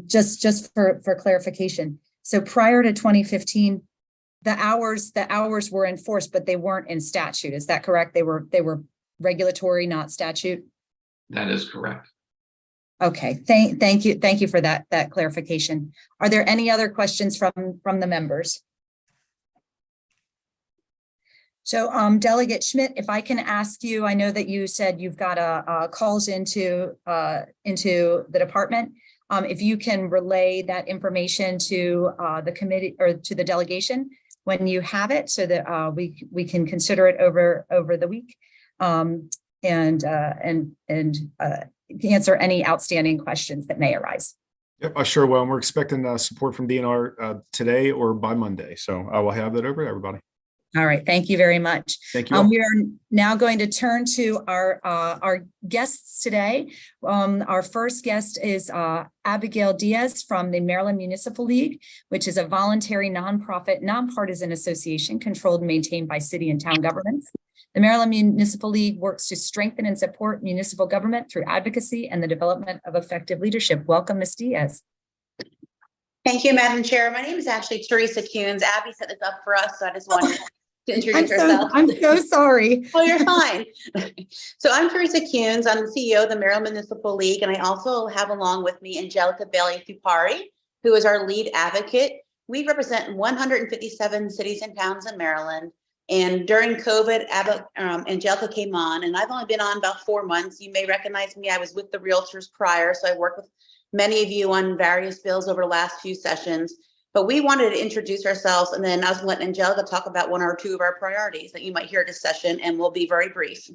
Just for clarification. So prior to 2015, the hours were enforced, but they weren't in statute. Is that correct? They were regulatory, not statute. That is correct. Okay, thank you for that clarification. Are there any other questions from the members? So Delegate Schmidt, if I can ask you, I know that you said you've got calls into the department. If you can relay that information to the committee or to the delegation when you have it, so that we can consider it over the week and answer any outstanding questions that may arise. Yep, I sure will. And we're expecting support from DNR today or by Monday. So I will have that over to everybody. All right, thank you very much. Thank you. We are now going to turn to our guests today. Our first guest is Abigail Diaz from the Maryland Municipal League, which is a voluntary nonprofit, nonpartisan association controlled and maintained by city and town governments. The Maryland Municipal League works to strengthen and support municipal government through advocacy and the development of effective leadership. Welcome, Ms. Diaz. Thank you, Madam Chair. My name is actually Teresa Kuhns. Abby set this up for us, so I just wanted to introduce herself. I'm so sorry. Oh, you're fine. So I'm Teresa Kuhns. I'm the CEO of the Maryland Municipal League, and I also have along with me Angelica Bailey-Thupari, who is our lead advocate. We represent 157 cities and towns in Maryland. And during COVID, Angelica came on, and I've only been on about 4 months. You may recognize me. I was with the Realtors prior, so I worked with many of you on various bills over the last few sessions. But we wanted to introduce ourselves, and then I was letting Angelica talk about one or two of our priorities that you might hear this session, and we'll be very brief.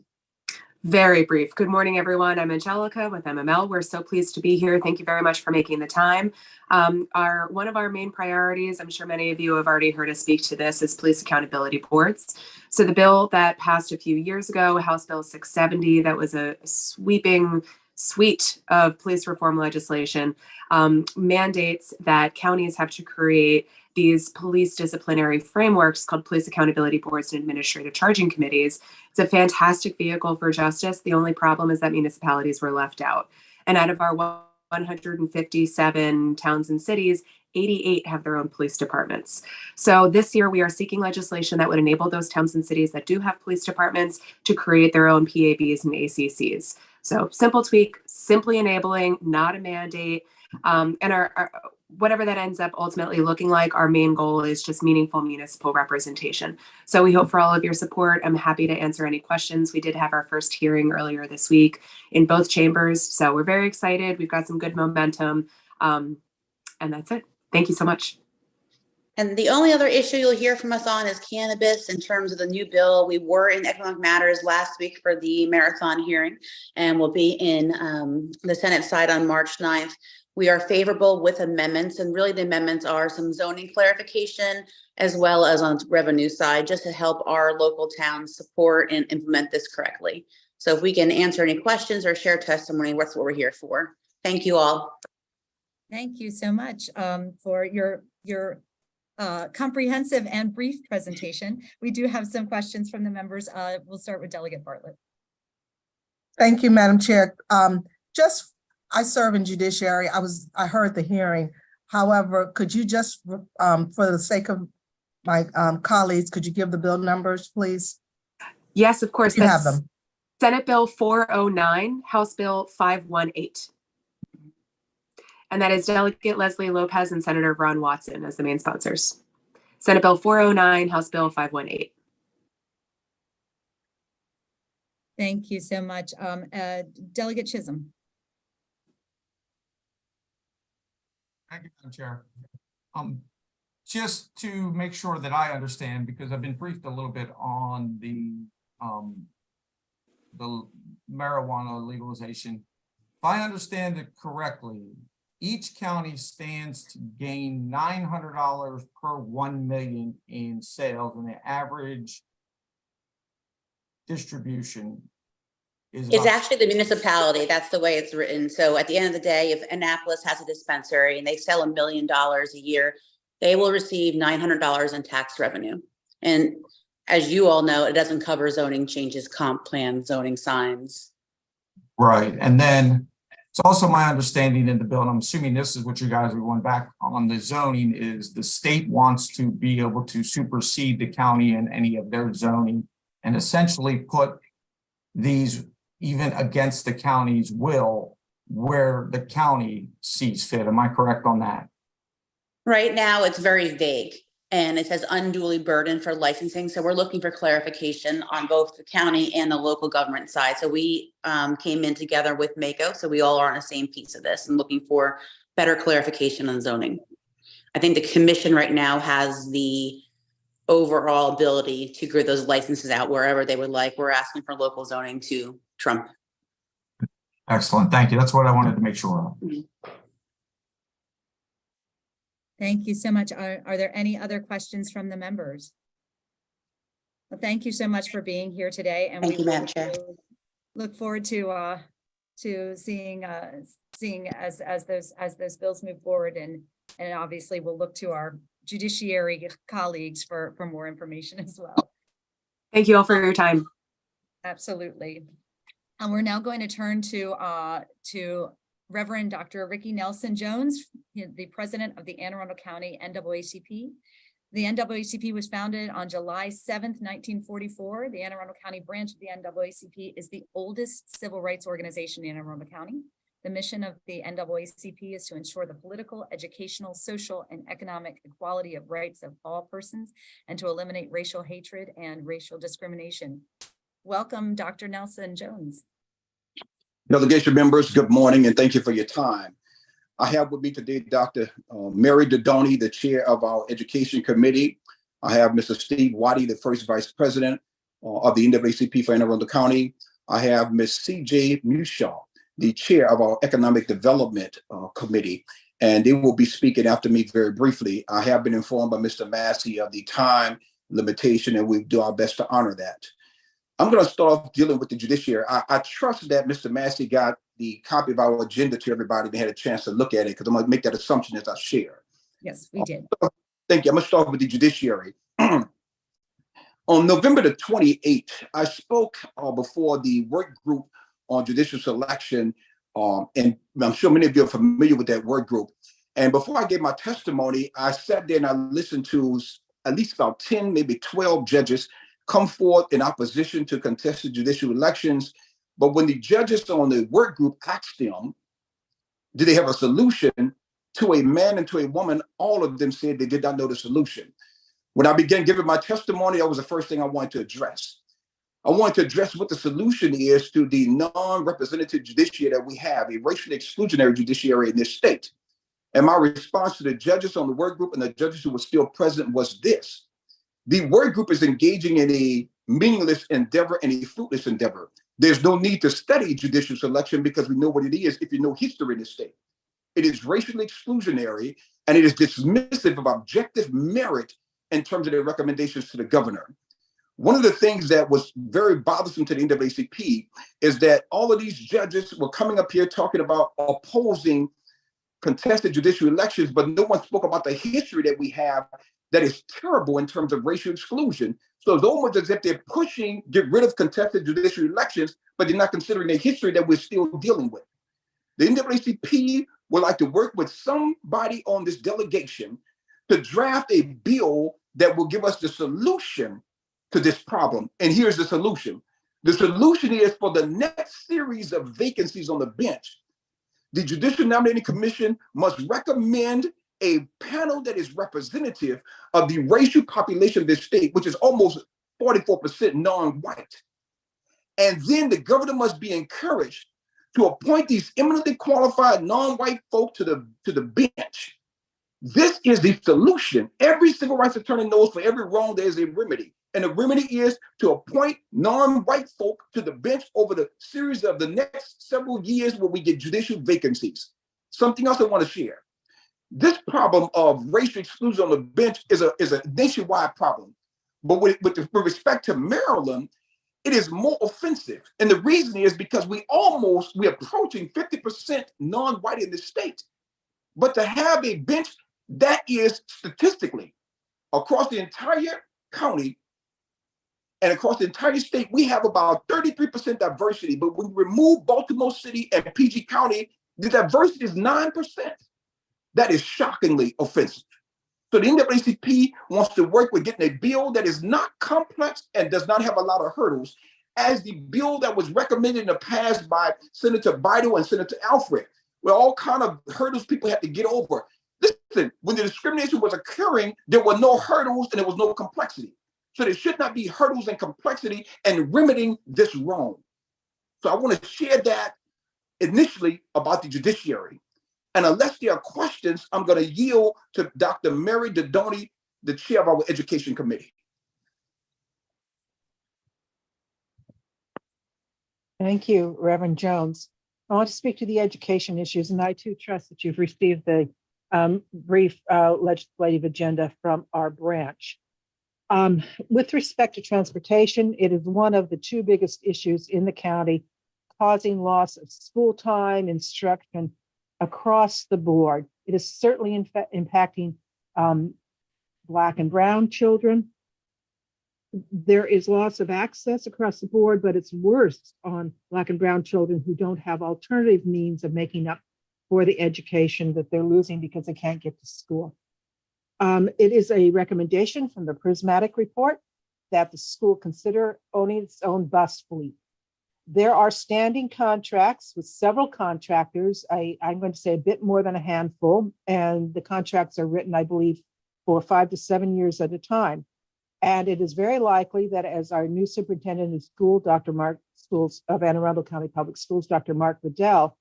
Very brief. Good morning, everyone. I'm Angelica with MML. We're so pleased to be here. Thank you very much for making the time. One of our main priorities, I'm sure many of you have already heard us speak to this, is police accountability boards. So the bill that passed a few years ago, House Bill 670, that was a sweeping suite of police reform legislation, mandates that counties have to create these police disciplinary frameworks called police accountability boards and administrative charging committees. It's a fantastic vehicle for justice. The only problem is that municipalities were left out. And out of our 157 towns and cities, 88 have their own police departments. So this year we are seeking legislation that would enable those towns and cities that do have police departments to create their own PABs and ACCs. So simple tweak, simply enabling, not a mandate. And our whatever that ends up ultimately looking like, our main goal is just meaningful municipal representation. So we hope for all of your support. I'm happy to answer any questions. We did have our first hearing earlier this week in both chambers. So we're very excited. We've got some good momentum. And that's it. Thank you so much. And the only other issue you'll hear from us on is cannabis in terms of the new bill. We were in Economic Matters last week for the marathon hearing, and we'll be in the Senate side on March 9th. We are favorable with amendments, and really the amendments are some zoning clarification as well as on the revenue side, just to help our local towns support and implement this correctly. So if we can answer any questions or share testimony, that's what we're here for. Thank you all. Thank you so much for your comprehensive and brief presentation. We do have some questions from the members. We'll start with Delegate Bartlett. Thank you, Madam Chair. I serve in judiciary. I heard the hearing. However, could you just, for the sake of my colleagues, could you give the bill numbers, please? Yes, of course. You have them. Senate Bill 409, House Bill 518. And that is Delegate Leslie Lopez and Senator Ron Watson as the main sponsors. Senate Bill 409, House Bill 518. Thank you so much. Delegate Chisholm. Thank you, Madam Chair. Just to make sure that I understand, because I've been briefed a little bit on the marijuana legalization. If I understand it correctly, each county stands to gain $900 per 1 million in sales, and the average distribution is It's not- actually the municipality. That's the way it's written. So at the end of the day, if Annapolis has a dispensary and they sell $1 million a year, they will receive $900 in tax revenue. And as you all know, it doesn't cover zoning changes, comp plan, zoning signs. Right, and then it's also my understanding in the bill, and I'm assuming this is what you guys are going back on the zoning, is the state wants to be able to supersede the county in any of their zoning and essentially put these even against the county's will where the county sees fit. Am I correct on that? Right now, it's very vague and it says unduly burdened for licensing. So we're looking for clarification on both the county and the local government side. So we came in together with MACO. So we all are on the same piece of this and looking for better clarification on zoning. I think the commission right now has the overall ability to grow those licenses out wherever they would like. We're asking for local zoning to trump. Excellent, thank you. That's what I wanted to make sure of. Thank you so much. Are there any other questions from the members? Well, thank you so much for being here today. And Thank you, Madam Chair. Look forward to seeing as those bills move forward, and obviously we'll look to our judiciary colleagues for more information as well. Thank you all for your time. Absolutely. And we're now going to turn to Reverend Dr. Ricky Nelson Jones, the president of the Anne Arundel County NAACP. The NAACP was founded on July 7th, 1944. The Anne Arundel County branch of the NAACP is the oldest civil rights organization in Anne Arundel County. The mission of the NAACP is to ensure the political, educational, social, and economic equality of rights of all persons and to eliminate racial hatred and racial discrimination. Welcome, Dr. Nelson Jones. Delegation members, good morning and thank you for your time. I have with me today Dr. Mary Dodoni, the chair of our education committee. I have Mr. Steve Waddy, the first vice president of the NAACP for Anne Arundel County. I have Ms. CJ Mushaw, the chair of our economic development committee, and they will be speaking after me very briefly. I have been informed by Mr. Massey of the time limitation, and we do our best to honor that. I'm going to start off dealing with the judiciary. I trust that Mr. Massey got the copy of our agenda to everybody and had a chance to look at it, because I'm going to make that assumption as I share. Yes, we did. Thank you. I'm going to start with the judiciary. On November the 28th, I spoke before the work group on judicial selection, and I'm sure many of you are familiar with that work group. And before I gave my testimony, I sat there and I listened to at least about 10, maybe 12 judges come forth in opposition to contested judicial elections. But when the judges on the work group asked them, did they have a solution to a man and to a woman, all of them said they did not know the solution. When I began giving my testimony, that was the first thing I wanted to address. I wanted to address what the solution is to the non-representative judiciary that we have, a racially exclusionary judiciary in this state. And my response to the judges on the work group and the judges who were still present was this: the work group is engaging in a meaningless endeavor and a fruitless endeavor. There's no need to study judicial selection because we know what it is if you know history in the state. It is racially exclusionary and it is dismissive of objective merit in terms of their recommendations to the governor. One of the things that was very bothersome to the NAACP is that all of these judges were coming up here talking about opposing contested judicial elections, but no one spoke about the history that we have that is terrible in terms of racial exclusion. So it's almost as if they're pushing, get rid of contested judicial elections, but they're not considering the history that we're still dealing with. The NAACP would like to work with somebody on this delegation to draft a bill that will give us the solution to this problem. And here's the solution. The solution is for the next series of vacancies on the bench, the Judicial Nominating Commission must recommend a panel that is representative of the racial population of this state, which is almost 44% non-white. And then the governor must be encouraged to appoint these eminently qualified non-white folk to the bench. This is the solution. Every civil rights attorney knows for every wrong, there is a remedy. And the remedy is to appoint non-white folk to the bench over the series of the next several years where we get judicial vacancies. Something else I want to share. This problem of racial exclusion on the bench is a nationwide problem. But with respect to Maryland, it is more offensive. And the reason is because we're approaching 50% non-white in the state. But to have a bench that is statistically across the entire county and across the entire state, we have about 33% diversity. But when we remove Baltimore City and PG County, the diversity is 9%. That is shockingly offensive. So the NAACP wants to work with getting a bill that is not complex and does not have a lot of hurdles, as the bill that was recommended in the past by Senator Biden and Senator Alfred, where all kind of hurdles people have to get over. Listen, when the discrimination was occurring, there were no hurdles and there was no complexity. So there should not be hurdles and complexity and remedying this wrong. So I want to share that initially about the judiciary. And unless there are questions, I'm going to yield to Dr. Mary Dodoni, the chair of our Education Committee. Thank you, Reverend Jones. I want to speak to the education issues, and I too trust that you've received the brief legislative agenda from our branch. With respect to transportation, it is one of the two biggest issues in the county, causing loss of school time, instruction across the board. It is certainly impacting Black and brown children. There is loss of access across the board, but it's worse on Black and brown children who don't have alternative means of making up for the education that they're losing because they can't get to school. It is a recommendation from the Prismatic Report that the school consider owning its own bus fleet. There are standing contracts with several contractors. I'm going to say a bit more than a handful, and the contracts are written, I believe, for 5 to 7 years at a time. And it is very likely that as our new superintendent of school, schools of Anne Arundel County Public Schools, Dr. Mark Liddell,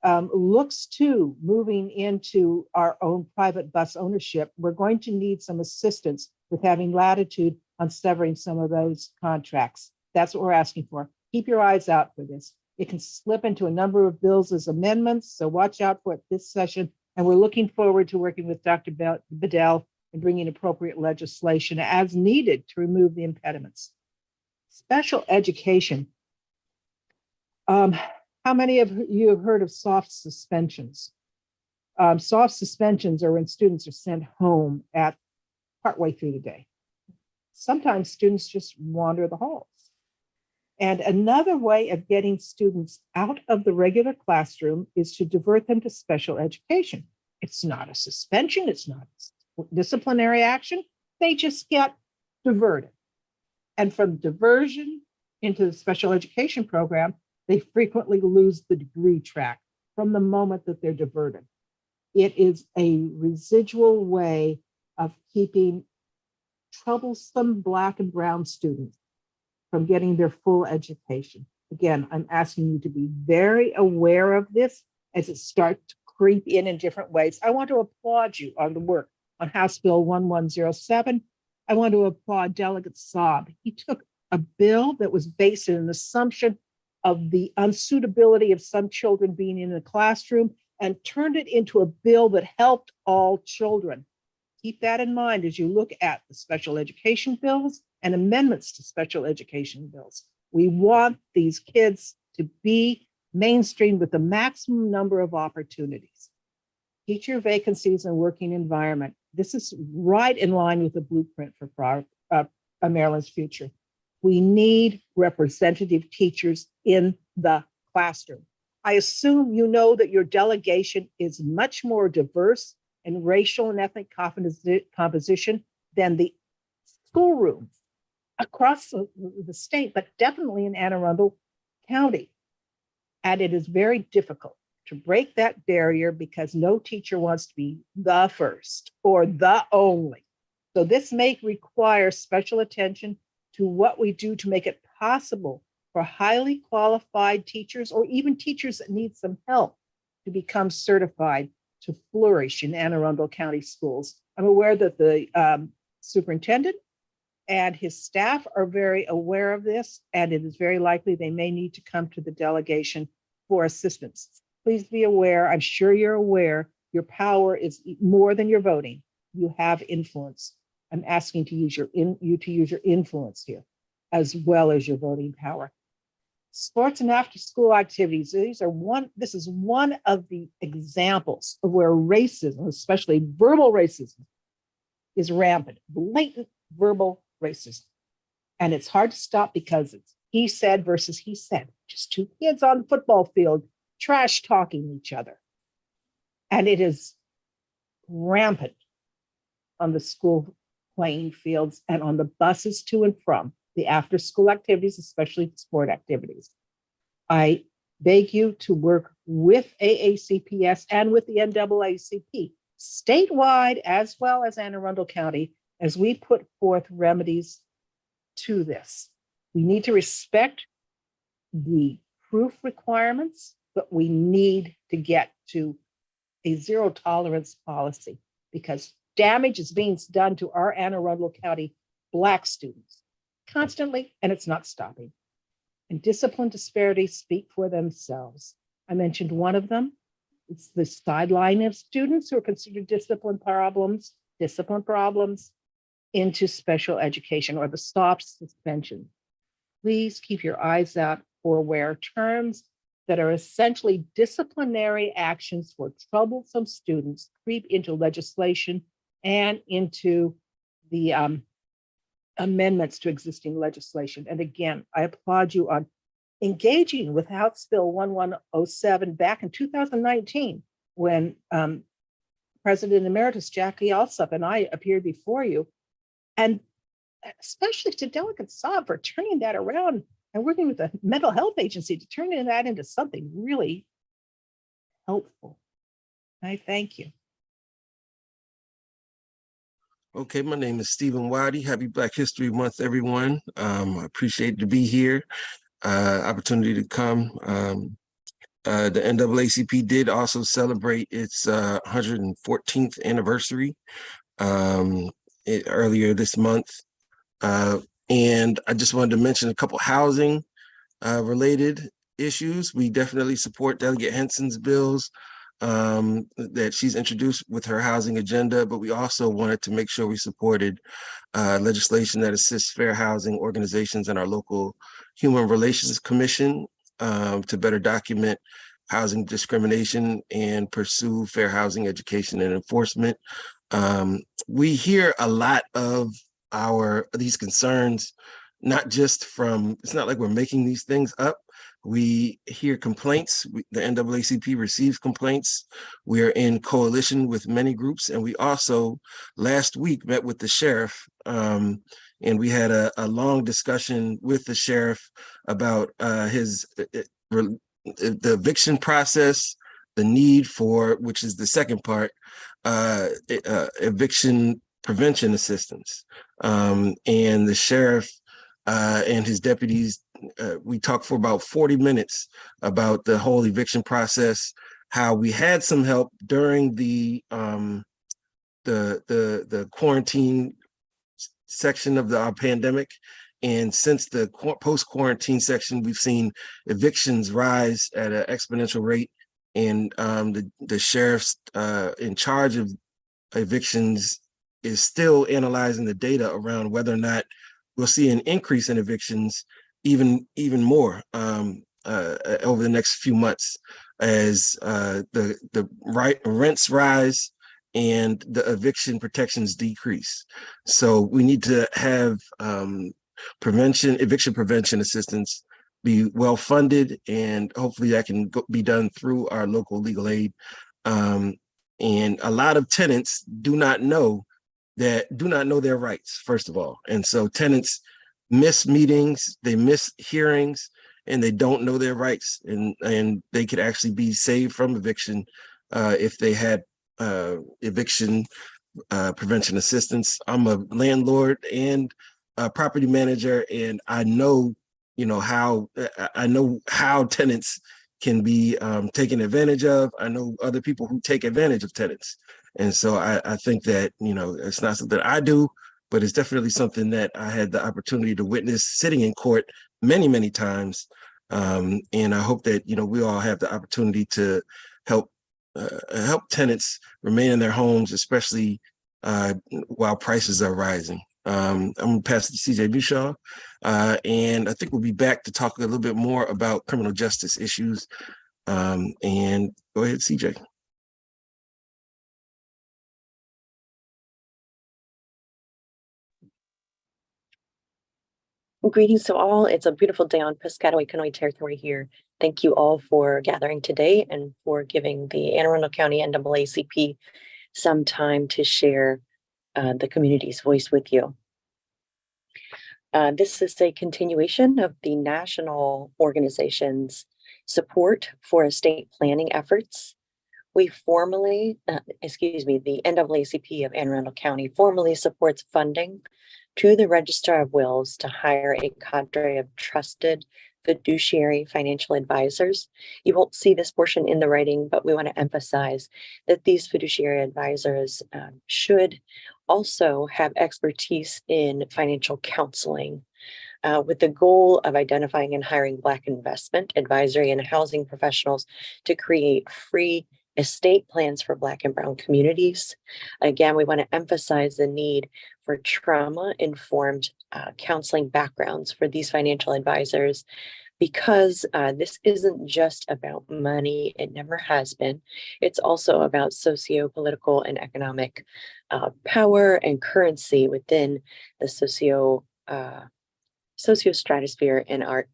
looks to moving into our own private bus ownership, we're going to need some assistance with having latitude on severing some of those contracts. That's what we're asking for. Keep your eyes out for this. It can slip into a number of bills as amendments, so watch out for it this session. And we're looking forward to working with Dr. Bedell and bringing appropriate legislation as needed to remove the impediments. Special education. How many of you have heard of soft suspensions? Soft suspensions are when students are sent home at partway through the day. Sometimes students just wander the halls. And another way of getting students out of the regular classroom is to divert them to special education. It's not a suspension, it's not disciplinary action. They just get diverted. And from diversion into the special education program, they frequently lose the degree track from the moment that they're diverted. It is a residual way of keeping troublesome Black and brown students from getting their full education. Again, I'm asking you to be very aware of this as it starts to creep in different ways. I want to applaud you on the work on House Bill 1107. I want to applaud Delegate Saab. He took a bill that was based on an assumption of the unsuitability of some children being in the classroom and turned it into a bill that helped all children. Keep that in mind as you look at the special education bills and amendments to special education bills. We want these kids to be mainstreamed with the maximum number of opportunities. Teacher vacancies and working environment. This is right in line with the blueprint for Maryland's future. We need representative teachers in the classroom. I assume you know that your delegation is much more diverse in racial and ethnic composition than the schoolroom across the state, but definitely in Anne Arundel County. And it is very difficult to break that barrier because no teacher wants to be the first or the only. So this may require special attention to what we do to make it possible for highly qualified teachers or even teachers that need some help to become certified to flourish in Anne Arundel County schools. I'm aware that the superintendent and his staff are very aware of this, and it is very likely they may need to come to the delegation for assistance. Please be aware, I'm sure you're aware, your power is more than your voting. You have influence. I'm asking to use your influence here. as well as your voting power. Sports and after-school activities, this is one of the examples of where racism, especially verbal racism, is rampant, blatant verbal racism. And it's hard to stop because it's he said versus he said, just two kids on the football field, trash talking each other. And it is rampant on the school playing fields and on the buses to and from the after-school activities, especially sport activities. I beg you to work with AACPS and with the NAACP, statewide as well as Anne Arundel County, as we put forth remedies to this. We need to respect the proof requirements, but we need to get to a zero tolerance policy because damage is being done to our Anne Arundel County Black students constantly, and it's not stopping. And discipline disparities speak for themselves. I mentioned one of them. It's the sideline of students who are considered discipline problems into special education or the soft suspension. Please keep your eyes out for where terms that are essentially disciplinary actions for troublesome students creep into legislation and into the amendments to existing legislation. And again, I applaud you on engaging with House Bill 1107 back in 2019 when President Emeritus Jackie Alsop and I appeared before you. And especially to Delegate Saab for turning that around and working with the Mental Health Agency to turn that into something really helpful. I thank you. Okay, my name is Stephen Waddy. Happy Black History Month, everyone. I appreciate to be here. Opportunity to come. The NAACP did also celebrate its 114th anniversary earlier this month. And I just wanted to mention a couple housing related issues. We definitely support Delegate Henson's bills that she's introduced with her housing agenda, but we also wanted to make sure we supported legislation that assists fair housing organizations and our local Human Relations Commission to better document housing discrimination and pursue fair housing education and enforcement. We hear a lot of these concerns, not just from, it's not like we're making these things up. We hear complaints. The NAACP receives complaints. We are in coalition with many groups. And we also last week met with the sheriff and we had a long discussion with the sheriff about the eviction process, the need for, which is the second part, eviction prevention assistance. And the sheriff and his deputies, we talked for about 40 minutes about the whole eviction process, how we had some help during the quarantine section of our pandemic. And since the post-quarantine section, we've seen evictions rise at an exponential rate. And the sheriff's in charge of evictions is still analyzing the data around whether or not we'll see an increase in evictions even more over the next few months as the rents rise and the eviction protections decrease. So we need to have eviction prevention assistance be well funded, and hopefully that can be done through our local legal aid. And a lot of tenants do not know their rights, first of all. And so tenants miss meetings, they miss hearings, and they don't know their rights. And they could actually be saved from eviction if they had eviction prevention assistance. I'm a landlord and a property manager, and I know how tenants can be taken advantage of. I know other people who take advantage of tenants. And so I think that, it's not something I do, but it's definitely something that I had the opportunity to witness sitting in court many, many times. And I hope that, we all have the opportunity to help tenants remain in their homes, especially while prices are rising. I'm gonna pass it to CJ Bishaw, and I think we'll be back to talk a little bit more about criminal justice issues. And go ahead, CJ. Greetings to all. It's a beautiful day on Piscataway County territory here. Thank you all for gathering today and for giving the Anne Arundel County NAACP some time to share the community's voice with you. This is a continuation of the national organization's support for estate planning efforts. We formally, the NAACP of Anne Arundel County formally supports funding to the Registrar of Wills to hire a cadre of trusted fiduciary financial advisors. You won't see this portion in the writing, but we want to emphasize that these fiduciary advisors should also have expertise in financial counseling, with the goal of identifying and hiring Black investment, advisory, and housing professionals to create free estate plans for Black and Brown communities. Again, we want to emphasize the need for trauma-informed counseling backgrounds for these financial advisors, because this isn't just about money. It never has been. It's also about socio-political and economic power and currency within the socio-stratosphere in our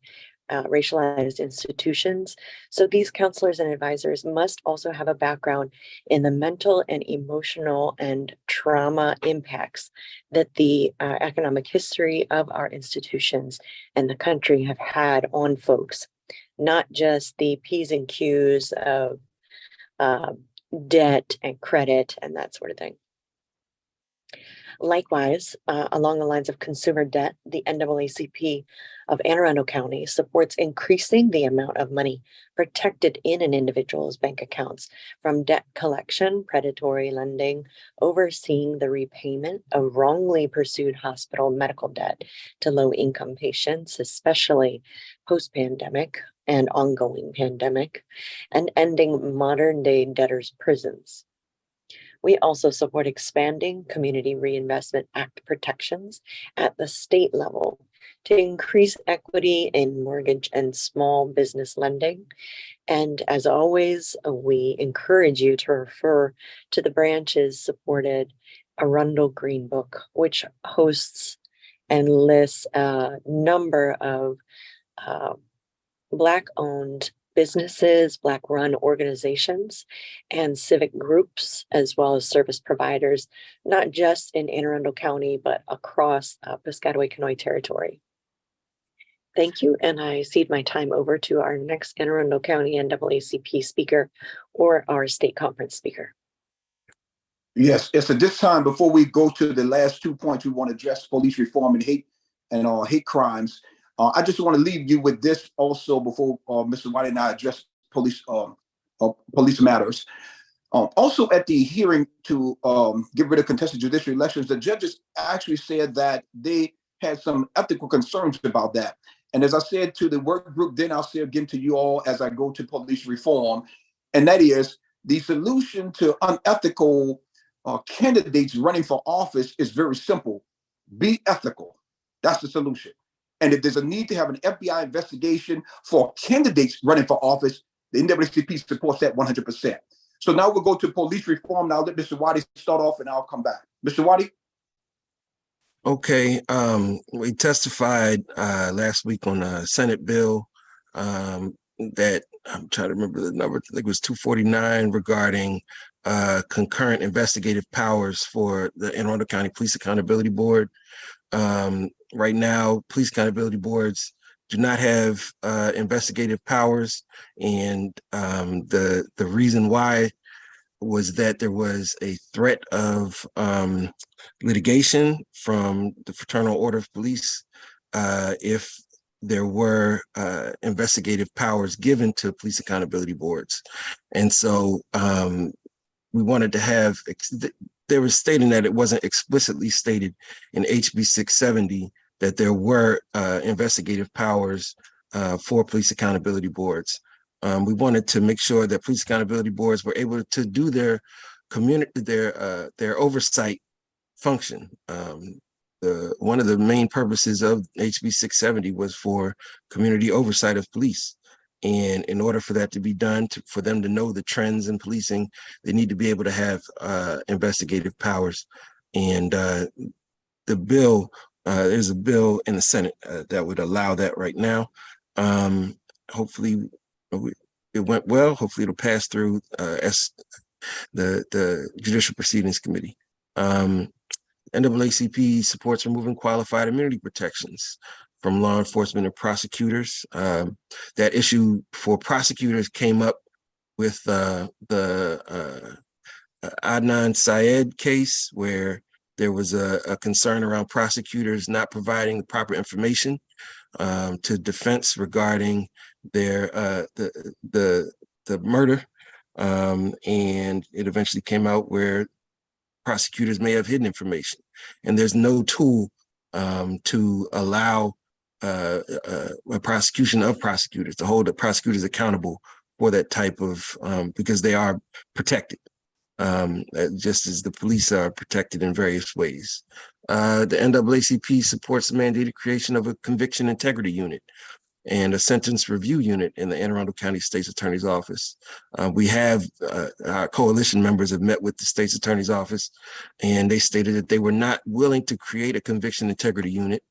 racialized institutions. So these counselors and advisors must also have a background in the mental and emotional and trauma impacts that the economic history of our institutions and the country have had on folks, not just the P's and Q's of debt and credit and that sort of thing. Likewise, along the lines of consumer debt, the NAACP of Anne Arundel County supports increasing the amount of money protected in an individual's bank accounts from debt collection, predatory lending, overseeing the repayment of wrongly pursued hospital medical debt to low-income patients, especially post-pandemic and ongoing pandemic, and ending modern-day debtors' prisons. We also support expanding Community Reinvestment Act protections at the state level to increase equity in mortgage and small business lending. And as always, we encourage you to refer to the branch's supported Arundel Green Book, which hosts and lists a number of Black-owned businesses, Black-run organizations, and civic groups, as well as service providers, not just in Anne Arundel County, but across Piscataway County territory. Thank you, and I cede my time over to our next Anne Arundel County NAACP speaker or our state conference speaker. Yes, it's at this time, before we go to the last 2 points, we want to address police reform and hate crimes. I just want to leave you with this also before Mr. White and I address police matters. Also at the hearing to get rid of contested judicial elections, the judges actually said that they had some ethical concerns about that. And as I said to the work group, then I'll say again to you all as I go to police reform, and that is the solution to unethical candidates running for office is very simple. Be ethical. That's the solution. And if there's a need to have an FBI investigation for candidates running for office, the NAACP supports that 100%. So now we'll go to police reform. Now let Mr. Waddy start off and I'll come back. Mr. Waddy? Okay, we testified last week on a Senate bill that, I'm trying to remember the number, I think it was 249, regarding concurrent investigative powers for the Anne Arundel County Police Accountability Board. Right now, police accountability boards do not have investigative powers, and the reason why was that there was a threat of litigation from the Fraternal Order of Police if there were investigative powers given to police accountability boards. And so we wanted to have, they were stating that it wasn't explicitly stated in HB 670 that there were investigative powers for police accountability boards. We wanted to make sure that police accountability boards were able to do their oversight function. one of the main purposes of HB 670 was for community oversight of police. And in order for that to be done, for them to know the trends in policing, they need to be able to have investigative powers. And the bill, there's a bill in the Senate that would allow that right now. Hopefully it went well. Hopefully it'll pass through the Judicial Proceedings Committee. NAACP supports removing qualified immunity protections from law enforcement and prosecutors. That issue for prosecutors came up with the Adnan Syed case, where there was a concern around prosecutors not providing the proper information to defense regarding their the murder, and it eventually came out where prosecutors may have hidden information, and there's no tool to allow a prosecution of prosecutors, to hold the prosecutors accountable for that type of, because they are protected, just as the police are protected in various ways. The NAACP supports the mandated creation of a conviction integrity unit and a sentence review unit in the Anne Arundel County State's Attorney's Office. We have, our coalition members have met with the State's Attorney's Office, and they stated that they were not willing to create a conviction integrity unit.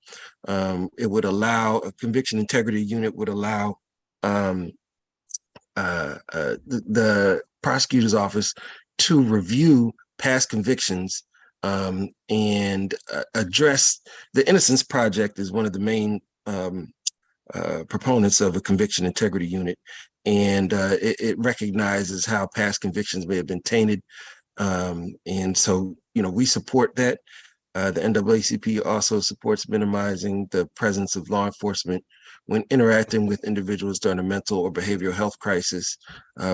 It would allow, a conviction integrity unit would allow the prosecutor's office to review past convictions and address. The Innocence Project is one of the main proponents of a conviction integrity unit, and it recognizes how past convictions may have been tainted, and so we support that. The NAACP also supports minimizing the presence of law enforcement when interacting with individuals during a mental or behavioral health crisis.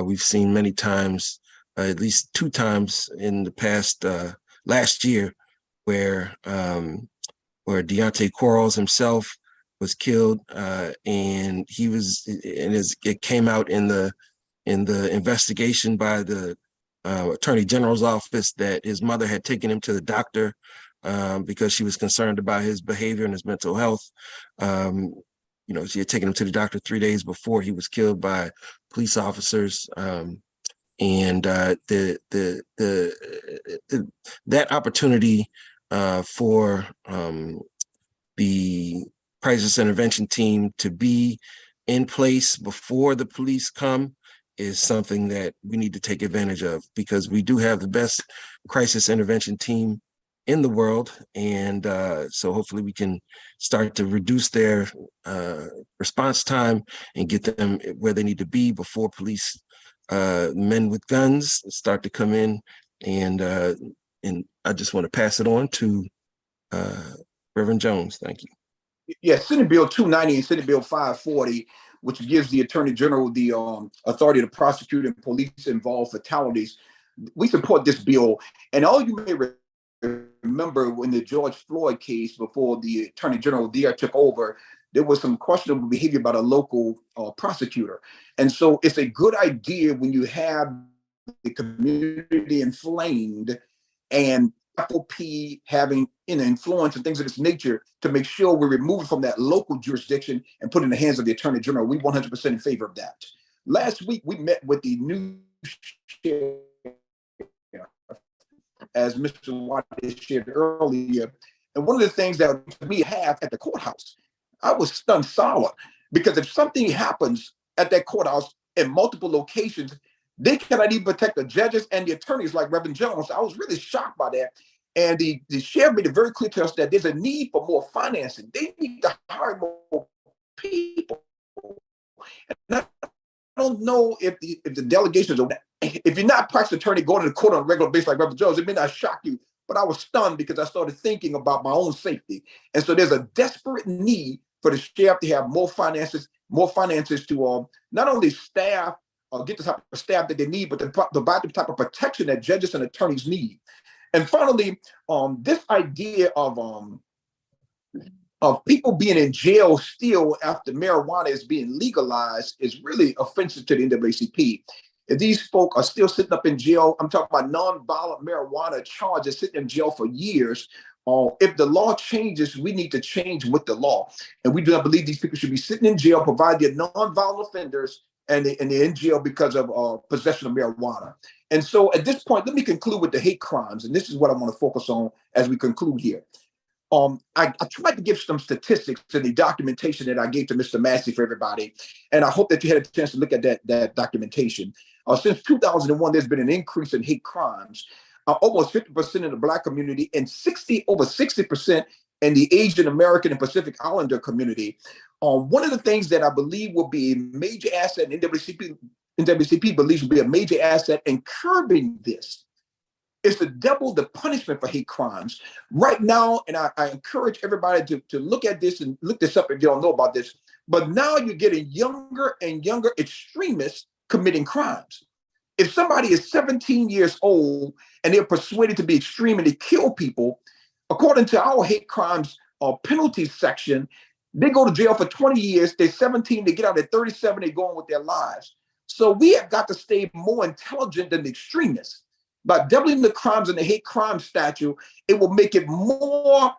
We've seen many times, at least 2 times in the past last year, where Deontay Quarles himself was killed, and it came out in the investigation by the Attorney General's office that his mother had taken him to the doctor because she was concerned about his behavior and his mental health. She had taken him to the doctor 3 days before he was killed by police officers. And that opportunity for the crisis intervention team to be in place before the police come is something that we need to take advantage of, because we do have the best crisis intervention team in the world. And so hopefully we can start to reduce their response time and get them where they need to be before police men with guns start to come in. And I just want to pass it on to Reverend Jones. Thank you. Yes, Senate Bill 290 and Senate Bill 540, which gives the Attorney General the authority to prosecute and police involved fatalities. We support this bill. And all you may remember, when the George Floyd case, before the Attorney General there took over, there was some questionable behavior by the local prosecutor. And so it's a good idea, when you have the community inflamed and FOP having influence and things of this nature, to make sure we remove it from that local jurisdiction and put it in the hands of the Attorney General. We 100% in favor of that. Last week, we met with the new sheriff, as Mr. Watts shared earlier. And one of the things that we have at the courthouse, I was stunned solid, because if something happens at that courthouse in multiple locations, they cannot even protect the judges and the attorneys like Reverend Jones. I was really shocked by that. And the sheriff made it very clear to us that there's a need for more financing. They need to hire more people. And I don't know if the delegations are, if you're not a practice attorney going to the court on a regular basis like Reverend Jones, it may not shock you, but I was stunned because I started thinking about my own safety. And so there's a desperate need for the sheriff to have more finances to not only staff or get the type of staff that they need, but to provide the type of protection that judges and attorneys need. And finally, this idea of people being in jail still after marijuana is being legalized is really offensive to the NAACP. If these folk are still sitting up in jail, I'm talking about nonviolent marijuana charges, sitting in jail for years, If the law changes, we need to change with the law. And we do not believe these people should be sitting in jail, provided they're non-violent offenders, and they're in jail because of possession of marijuana. And so at this point, let me conclude with the hate crimes. And this is what I want to focus on as we conclude here. I tried to give some statistics to the documentation that I gave to Mr. Massey for everybody. And I hope that you had a chance to look at that documentation. Since 2001, there's been an increase in hate crimes. Almost 50% in the Black community and over 60% in the Asian American and Pacific Islander community. One of the things that I believe will be a major asset, and NAACP believes will be a major asset in curbing this, is to double the punishment for hate crimes. Right now, and I encourage everybody to look at this and look this up if you don't know about this, but now you're getting younger and younger extremists committing crimes. If somebody is 17 years old and they're persuaded to be extreme and they kill people, according to our hate crimes penalties section, they go to jail for 20 years, they're 17, they get out at 37, they go on with their lives. So we have got to stay more intelligent than the extremists. By doubling the crimes in the hate crime statute, it will make it more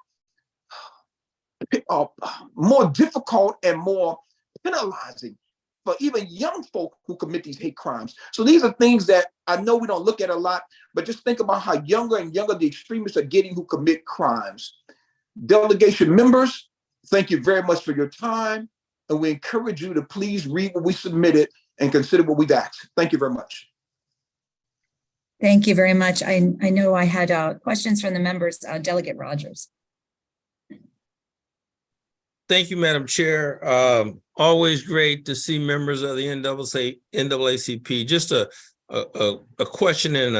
difficult and more penalizing for even young folk who commit these hate crimes. So these are things that I know we don't look at a lot, but just think about how younger and younger the extremists are getting who commit crimes. Delegation members, thank you very much for your time. And we encourage you to please read what we submitted and consider what we've asked. Thank you very much. Thank you very much. I know I had questions from the members. Delegate Rogers. Thank you, Madam Chair. Always great to see members of the NAACP. Just a question and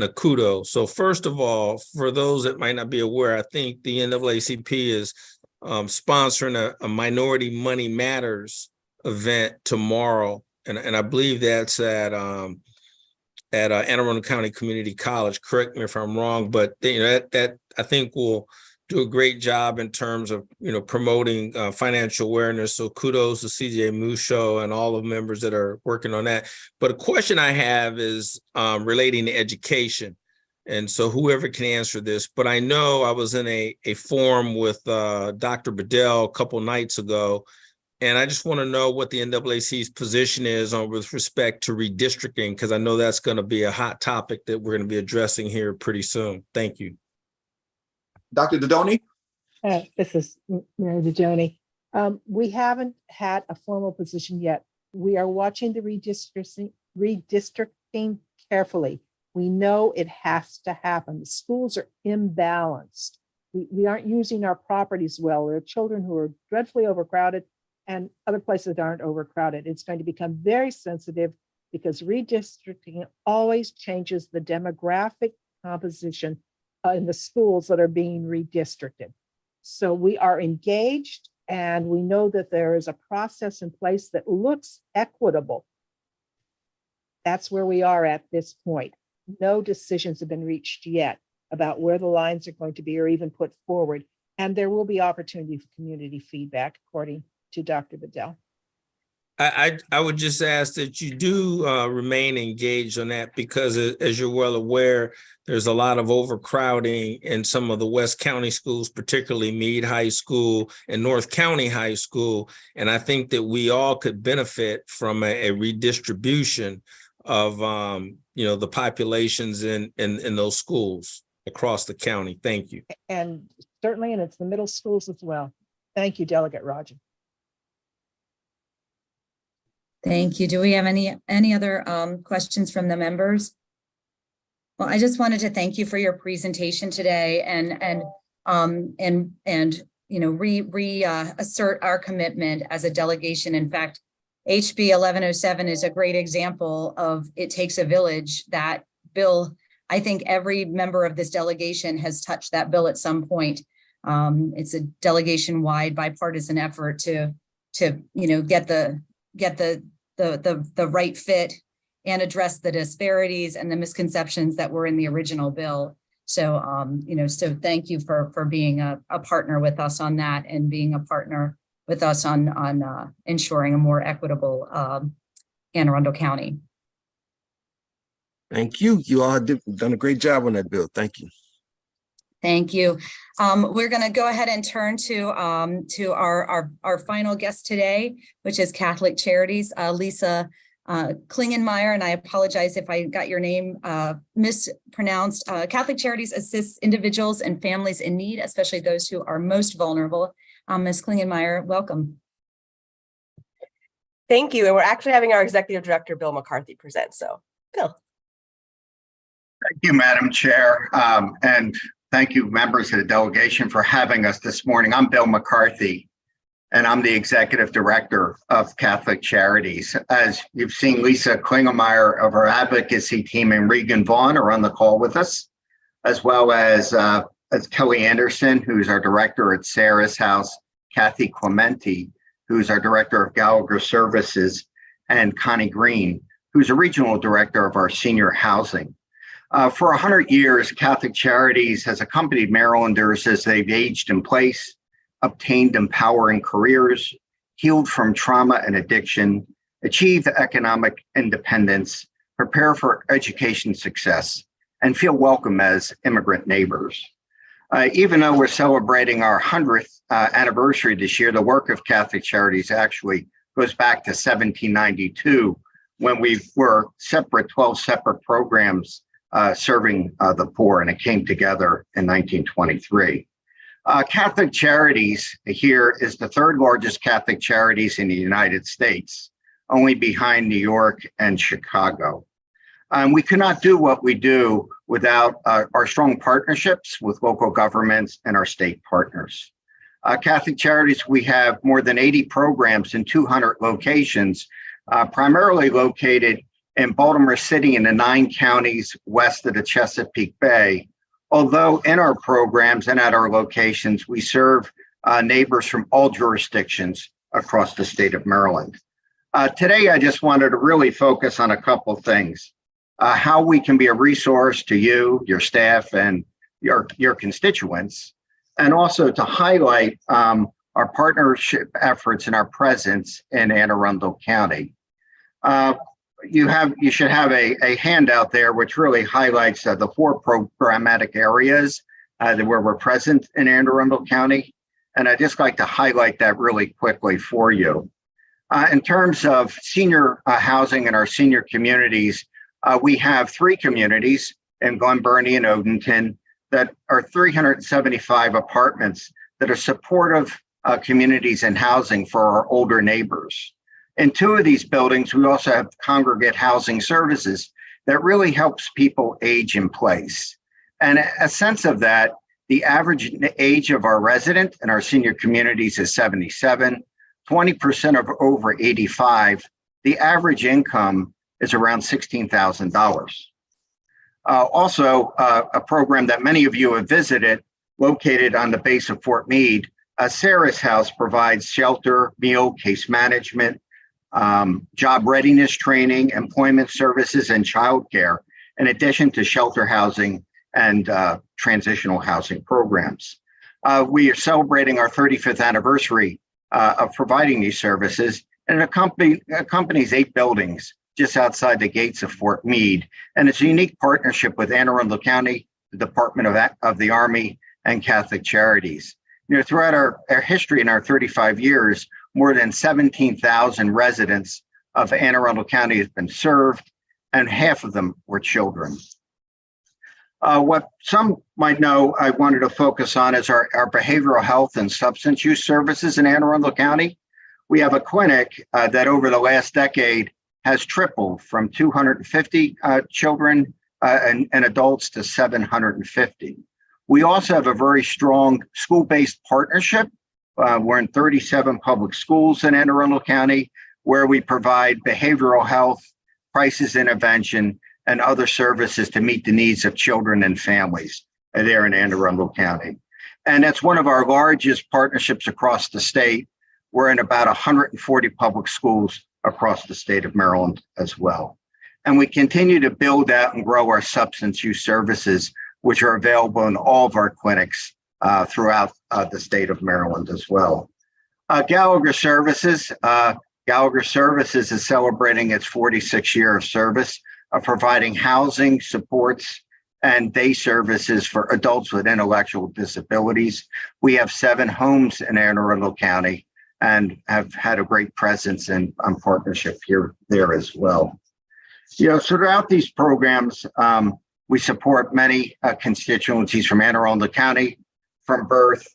a kudos. So first of all, for those that might not be aware, I think the NAACP is sponsoring a Minority Money Matters event tomorrow, and I believe that's at Anne Arundel County Community College. Correct me if I'm wrong, but that I think will do a great job in terms of promoting financial awareness. So kudos to CJ Musho and all the members that are working on that. But a question I have is relating to education. And so whoever can answer this, but I know I was in a forum with Dr. Bedell a couple nights ago, and I just want to know what the NAAC's position is on with respect to redistricting, because I know that's going to be a hot topic that we're going to be addressing here pretty soon. Thank you. Dr. Dodoni? This is Mary Dodoni. We haven't had a formal position yet. We are watching the redistricting carefully. We know it has to happen. The schools are imbalanced. We aren't using our properties well. There are children who are dreadfully overcrowded and other places that aren't overcrowded. It's going to become very sensitive because redistricting always changes the demographic composition in the schools that are being redistricted. So we are engaged, and we know that there is a process in place that looks equitable. That's where we are at this point. No decisions have been reached yet about where the lines are going to be or even put forward. And there will be opportunity for community feedback, according to Dr. Bedell. I would just ask that you do remain engaged on that, because as you're well aware, there's a lot of overcrowding in some of the West County schools, particularly Meade High School and North County High School. And I think that we all could benefit from a redistribution of the populations in those schools across the county. Thank you. And certainly, and it's the middle schools as well. Thank you, Delegate Roger. Thank you. Do we have any other questions from the members? Well, I just wanted to thank you for your presentation today and reassert our commitment as a delegation. In fact, HB 1107 is a great example of it takes a village. That bill, I think every member of this delegation has touched that bill at some point. It's a delegation-wide bipartisan effort to get the right fit and address the disparities and the misconceptions that were in the original bill. So, so thank you for being a partner with us on that and being a partner with us on ensuring a more equitable Anne Arundel County. Thank you. You all have done a great job on that bill. Thank you. Thank you. We're going to go ahead and turn to our final guest today, which is Catholic Charities, Lisa Klingenmeyer, and I apologize if I got your name mispronounced. Catholic Charities assists individuals and families in need, especially those who are most vulnerable. Ms. Klingenmeyer, welcome. Thank you. And we're actually having our Executive Director, Bill McCarthy, present. So, Bill. Thank you, Madam Chair. And thank you, members of the delegation, for having us this morning. I'm Bill McCarthy, and I'm the Executive Director of Catholic Charities. As you've seen, Lisa Klingenmeyer of our advocacy team and Regan Vaughn are on the call with us, as well as Kelly Anderson, who's our Director at Sarah's House, Kathy Clementi, who's our Director of Gallagher Services, and Connie Green, who's a Regional Director of our Senior Housing. For 100 years, Catholic Charities has accompanied Marylanders as they've aged in place, obtained empowering careers, healed from trauma and addiction, achieved economic independence, prepare for education success, and feel welcome as immigrant neighbors. Even though we're celebrating our 100th anniversary this year, the work of Catholic Charities actually goes back to 1792, when we were 12 separate programs serving the poor, and it came together in 1923. Catholic Charities here is the third largest Catholic charities in the United States, only behind New York and Chicago. We could not do what we do without our strong partnerships with local governments and our state partners. Catholic Charities, we have more than 80 programs in 200 locations, primarily located in Baltimore City and the 9 counties west of the Chesapeake Bay. Although in our programs and at our locations, we serve neighbors from all jurisdictions across the state of Maryland. Today, I just wanted to really focus on a couple of things. How we can be a resource to you, your staff, and your constituents, and also to highlight our partnership efforts and our presence in Anne Arundel County. You should have a handout there which really highlights the 4 programmatic areas where we're present in Anne Arundel County, and I'd just like to highlight that really quickly for you. In terms of senior housing in our senior communities, we have 3 communities in Glen Burnie and Odenton that are 375 apartments that are supportive communities and housing for our older neighbors. In 2 of these buildings, we also have congregate housing services that really helps people age in place. And a sense of that, the average age of our resident in our senior communities is 77, 20% of over 85. The average income is around $16,000. Also, a program that many of you have visited, located on the base of Fort Meade, Sarah's House provides shelter, meal, case management, job readiness training, employment services, and childcare, in addition to shelter housing and transitional housing programs. We are celebrating our 35th anniversary of providing these services, and it accompanies 8 buildings just outside the gates of Fort Meade. And it's a unique partnership with Anne Arundel County, the Department of the Army, and Catholic Charities. You know, throughout our history in our 35 years, more than 17,000 residents of Anne Arundel County have been served, and half of them were children. What some might know I wanted to focus on is our behavioral health and substance use services in Anne Arundel County. We have a clinic that over the last decade has tripled from 250 children and adults to 750. We also have a very strong school-based partnership. We're in 37 public schools in Anne Arundel County, where we provide behavioral health, crisis intervention, and other services to meet the needs of children and families there in Anne Arundel County. And that's one of our largest partnerships across the state. We're in about 140 public schools across the state of Maryland as well. And we continue to build out and grow our substance use services, which are available in all of our clinics throughout the state of Maryland as well. Gallagher Services is celebrating its 46th year of service, providing housing, supports, and day services for adults with intellectual disabilities. We have 7 homes in Anne Arundel County and have had a great presence and partnership there as well. So throughout these programs, we support many constituencies from Anne Arundel County, from birth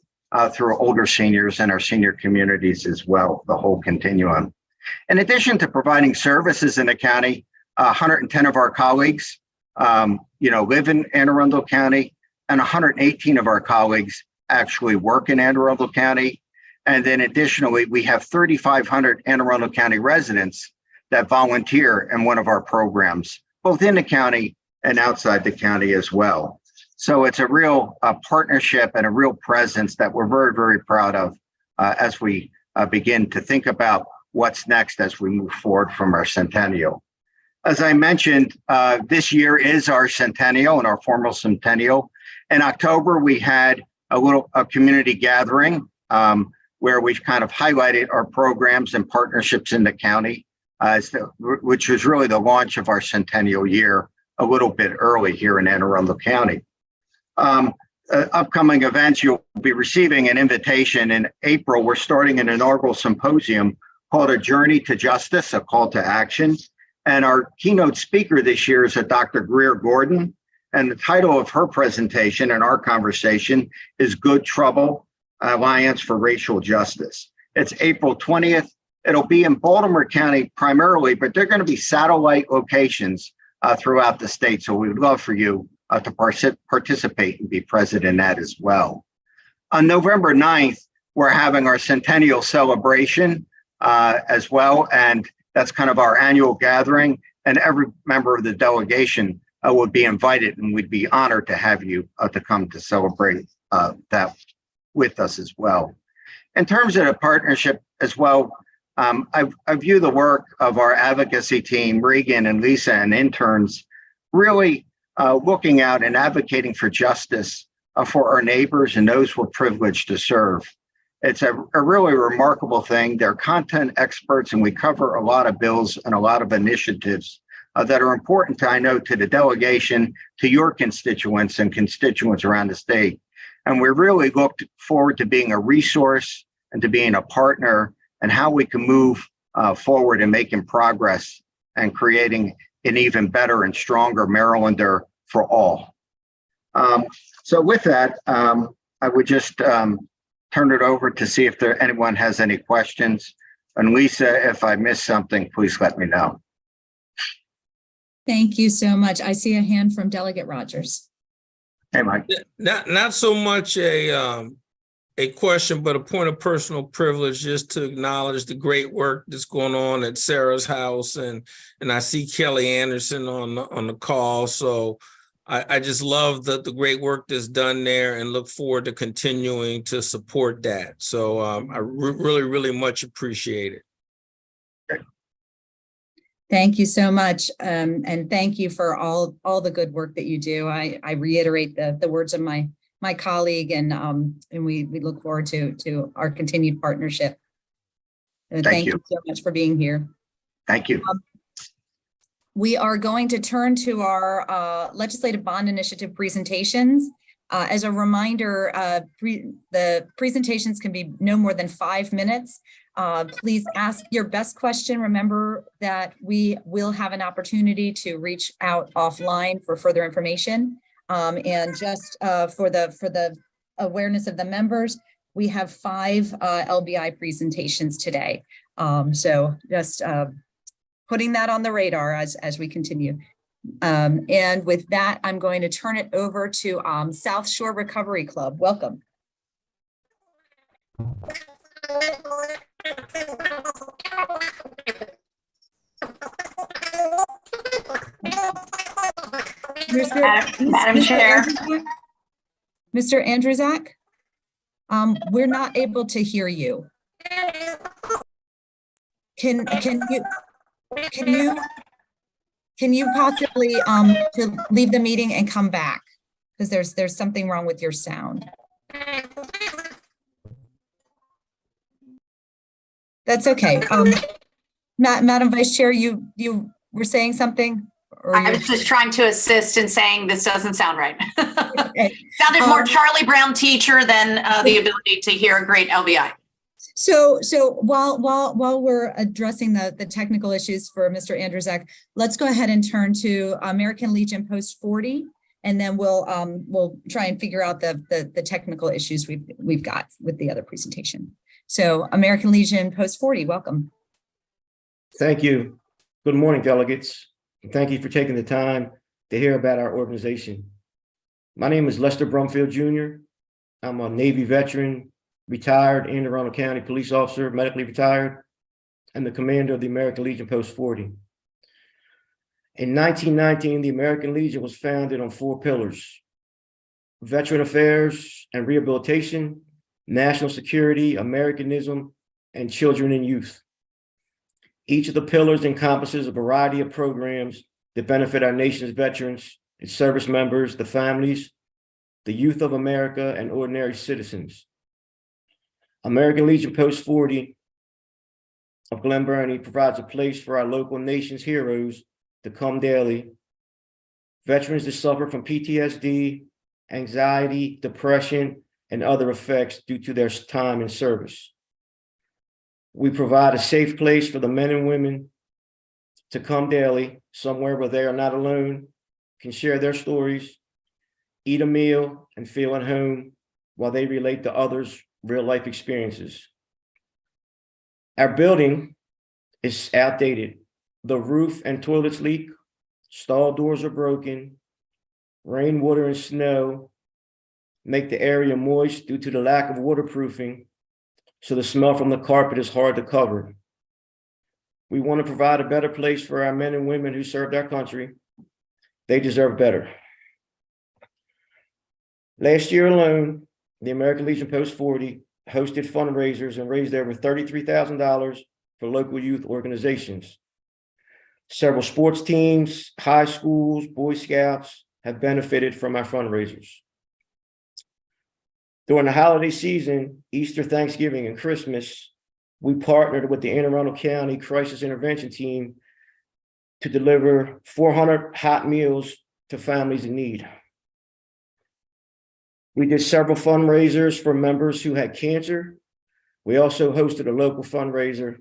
through older seniors and our senior communities as well, the whole continuum. In addition to providing services in the county, 110 of our colleagues, live in Anne Arundel County, and 118 of our colleagues actually work in Anne Arundel County. And then additionally, we have 3,500 Anne Arundel County residents that volunteer in one of our programs, both in the county and outside the county as well. So it's a real partnership and a real presence that we're very, very proud of as we begin to think about what's next as we move forward from our centennial. As I mentioned, this year is our centennial and our formal centennial. In October, we had a community gathering where we've kind of highlighted our programs and partnerships in the county, which was really the launch of our centennial year a little bit early here in Anne Arundel County. Upcoming events, you'll be receiving an invitation in April. We're starting an inaugural symposium called A Journey to Justice, a Call to Action. And our keynote speaker this year is Dr. Greer Gordon. And the title of her presentation and our conversation is Good Trouble, Alliance for Racial Justice. It's April 20th. It'll be in Baltimore County primarily, but there are going to be satellite locations throughout the state. So we would love for you to participate and be present in that as well. On November 9th, we're having our centennial celebration as well. And that's kind of our annual gathering. And every member of the delegation would be invited, and we'd be honored to have you to come to celebrate that with us as well. In terms of the partnership as well, I view the work of our advocacy team, Regan and Lisa and interns, really looking out and advocating for justice for our neighbors and those we're privileged to serve. It's a really remarkable thing. They're content experts, and we cover a lot of bills and a lot of initiatives that are important, I know, to the delegation, to your constituents and constituents around the state. And we really look forward to being a resource and to being a partner and how we can move forward and making progress and creating an even better and stronger Marylander for all. So with that, I would just turn it over to see if anyone has any questions. And Lisa, if I missed something, please let me know. Thank you so much. I see a hand from Delegate Rogers. Hey, Mike. Not so much a question, but a point of personal privilege just to acknowledge the great work that's going on at Sarah's house. And I see Kelly Anderson on the call. So I just love the great work that's done there and look forward to continuing to support that. So I really much appreciate it. Thank you so much. And thank you for all the good work that you do. I reiterate the words of my colleague, and we look forward to our continued partnership. Thank you so much for being here. Thank you. We are going to turn to our legislative bond initiative presentations. As a reminder, the presentations can be no more than 5 minutes. Please ask your best question. Remember that we will have an opportunity to reach out offline for further information. And just for the awareness of the members, we have 5 LBI presentations today. So just putting that on the radar as we continue. And with that, I'm going to turn it over to South Shore Recovery Club. Welcome. Madam Chair. Mr. Andrzejak, we're not able to hear you. Can you possibly to leave the meeting and come back? Because there's something wrong with your sound. That's okay. Madam Vice Chair, you were saying something, or I you're- was just trying to assist in saying this doesn't sound right. Okay. Sounded more Charlie Brown teacher than the ability to hear a great LVI. So while we're addressing the technical issues for Mr. Andrzejak, let's go ahead and turn to American Legion Post 40, and then we'll try and figure out the technical issues we've got with the other presentation. So American Legion Post 40, welcome. Thank you. Good morning, delegates. And thank you for taking the time to hear about our organization. My name is Lester Brumfield Jr. I'm a Navy veteran, retired Anne Arundel County police officer, medically retired, and the commander of the American Legion Post 40. In 1919, the American Legion was founded on 4 pillars: veteran affairs and rehabilitation, national security, Americanism, and children and youth. Each of the pillars encompasses a variety of programs that benefit our nation's veterans, its service members, the families, the youth of America, and ordinary citizens. American Legion Post 40 of Glen Burnie provides a place for our local nation's heroes to come daily. Veterans that suffer from PTSD, anxiety, depression, and other effects due to their time in service. We provide a safe place for the men and women to come daily, somewhere where they are not alone, can share their stories, eat a meal, and feel at home while they relate to others' real-life experiences. Our building is outdated. The roof and toilets leak, stall doors are broken, rainwater and snow make the area moist due to the lack of waterproofing, so the smell from the carpet is hard to cover. We want to provide a better place for our men and women who served our country. They deserve better. Last year alone, the American Legion Post 40 hosted fundraisers and raised over $33,000 for local youth organizations. Several sports teams, high schools, Boy Scouts have benefited from our fundraisers. During the holiday season, Easter, Thanksgiving, and Christmas, we partnered with the Anne Arundel County Crisis Intervention Team to deliver 400 hot meals to families in need. We did several fundraisers for members who had cancer. We also hosted a local fundraiser,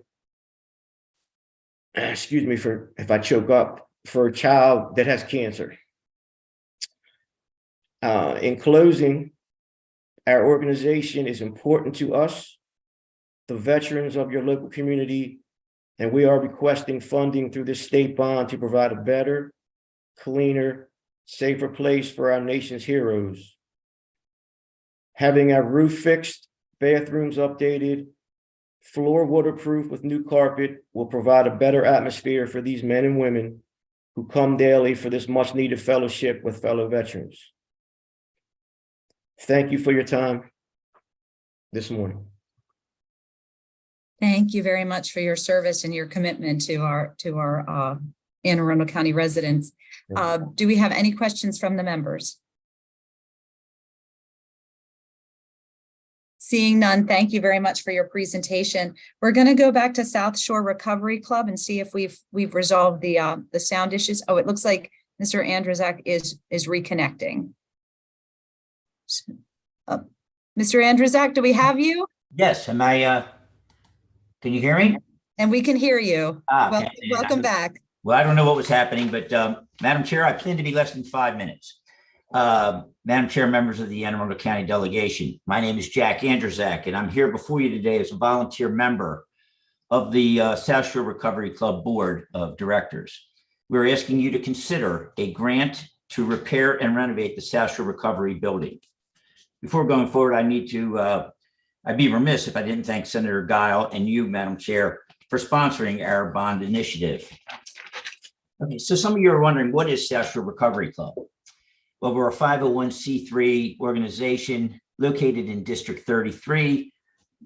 excuse me for if I choke up, for a child that has cancer. In closing, our organization is important to us, the veterans of your local community, and we are requesting funding through this state bond to provide a better, cleaner, safer place for our nation's heroes. Having our roof fixed, bathrooms updated, floor waterproof with new carpet will provide a better atmosphere for these men and women who come daily for this much needed fellowship with fellow veterans. Thank you for your time this morning. Thank you very much for your service and your commitment to our Anne Arundel County residents. Do we have any questions from the members? Seeing none, thank you very much for your presentation. We're going to go back to South Shore Recovery Club and see if we've resolved the sound issues. Oh, it looks like Mr. Andrzejak is reconnecting. Mr. Andrzejak, do we have you? Yes, am I, can you hear me? And we can hear you. Okay. Welcome back. Well, I don't know what was happening, but Madam Chair, I plan to be less than 5 minutes. Madam Chair, members of the Anne Arundel County delegation, my name is Jack Andrzejak, and I'm here before you today as a volunteer member of the South Shore Recovery Club Board of Directors. We're asking you to consider a grant to repair and renovate the South Shore Recovery Building. Before going forward, I need to, I'd be remiss if I didn't thank Senator Guile and you, Madam Chair, for sponsoring our bond initiative. Okay, so some of you are wondering, what is South Shore Recovery Club? Well, we're a 501c3 organization located in District 33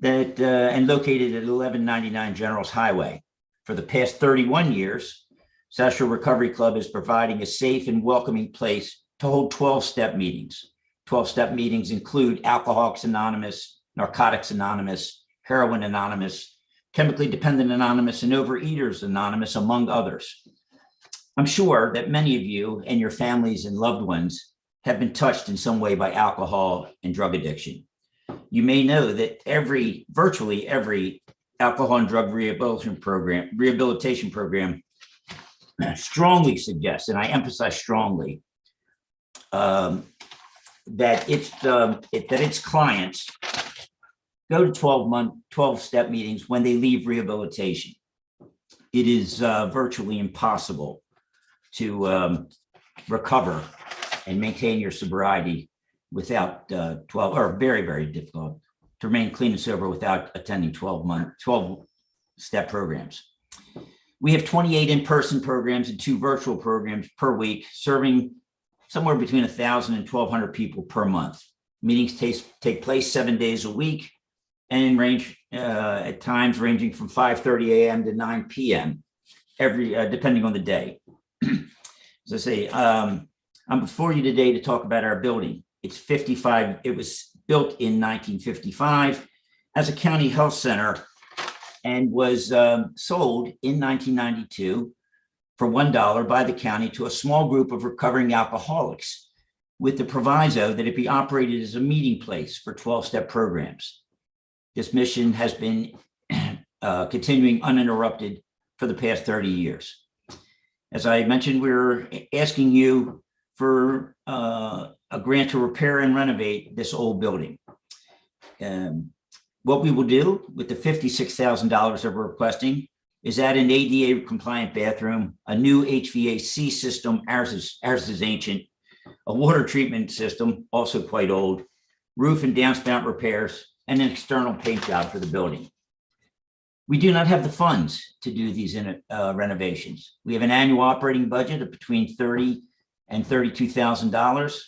and located at 1199 Generals Highway. For the past 31 years, South Shore Recovery Club is providing a safe and welcoming place to hold 12-step meetings. 12-step meetings include Alcoholics Anonymous, Narcotics Anonymous, Heroin Anonymous, Chemically Dependent Anonymous, and Overeaters Anonymous, among others. I'm sure that many of you and your families and loved ones have been touched in some way by alcohol and drug addiction. You may know that virtually every alcohol and drug rehabilitation program strongly suggests, and I emphasize strongly, that its clients go to 12-step meetings when they leave rehabilitation. It is virtually impossible to recover and maintain your sobriety without 12, or very, very difficult to remain clean and sober without attending 12-step programs. We have 28 in-person programs and 2 virtual programs per week, serving somewhere between 1,000 and 1,200 people per month. Meetings take place 7 days a week and range at times ranging from 5:30 a.m. to 9 p.m. Depending on the day. As I say, I'm before you today to talk about our building. It was built in 1955 as a county health center and was sold in 1992 for $1 by the county to a small group of recovering alcoholics, with the proviso that it be operated as a meeting place for 12-step programs. This mission has been continuing uninterrupted for the past 30 years. As I mentioned, we're asking you for a grant to repair and renovate this old building. What we will do with the $56,000 that we're requesting is add an ADA compliant bathroom, a new HVAC system, ours is ancient, a water treatment system, also quite old, roof and downspout repairs, and an external paint job for the building. We do not have the funds to do these renovations. We have an annual operating budget of between $30,000 and $32,000.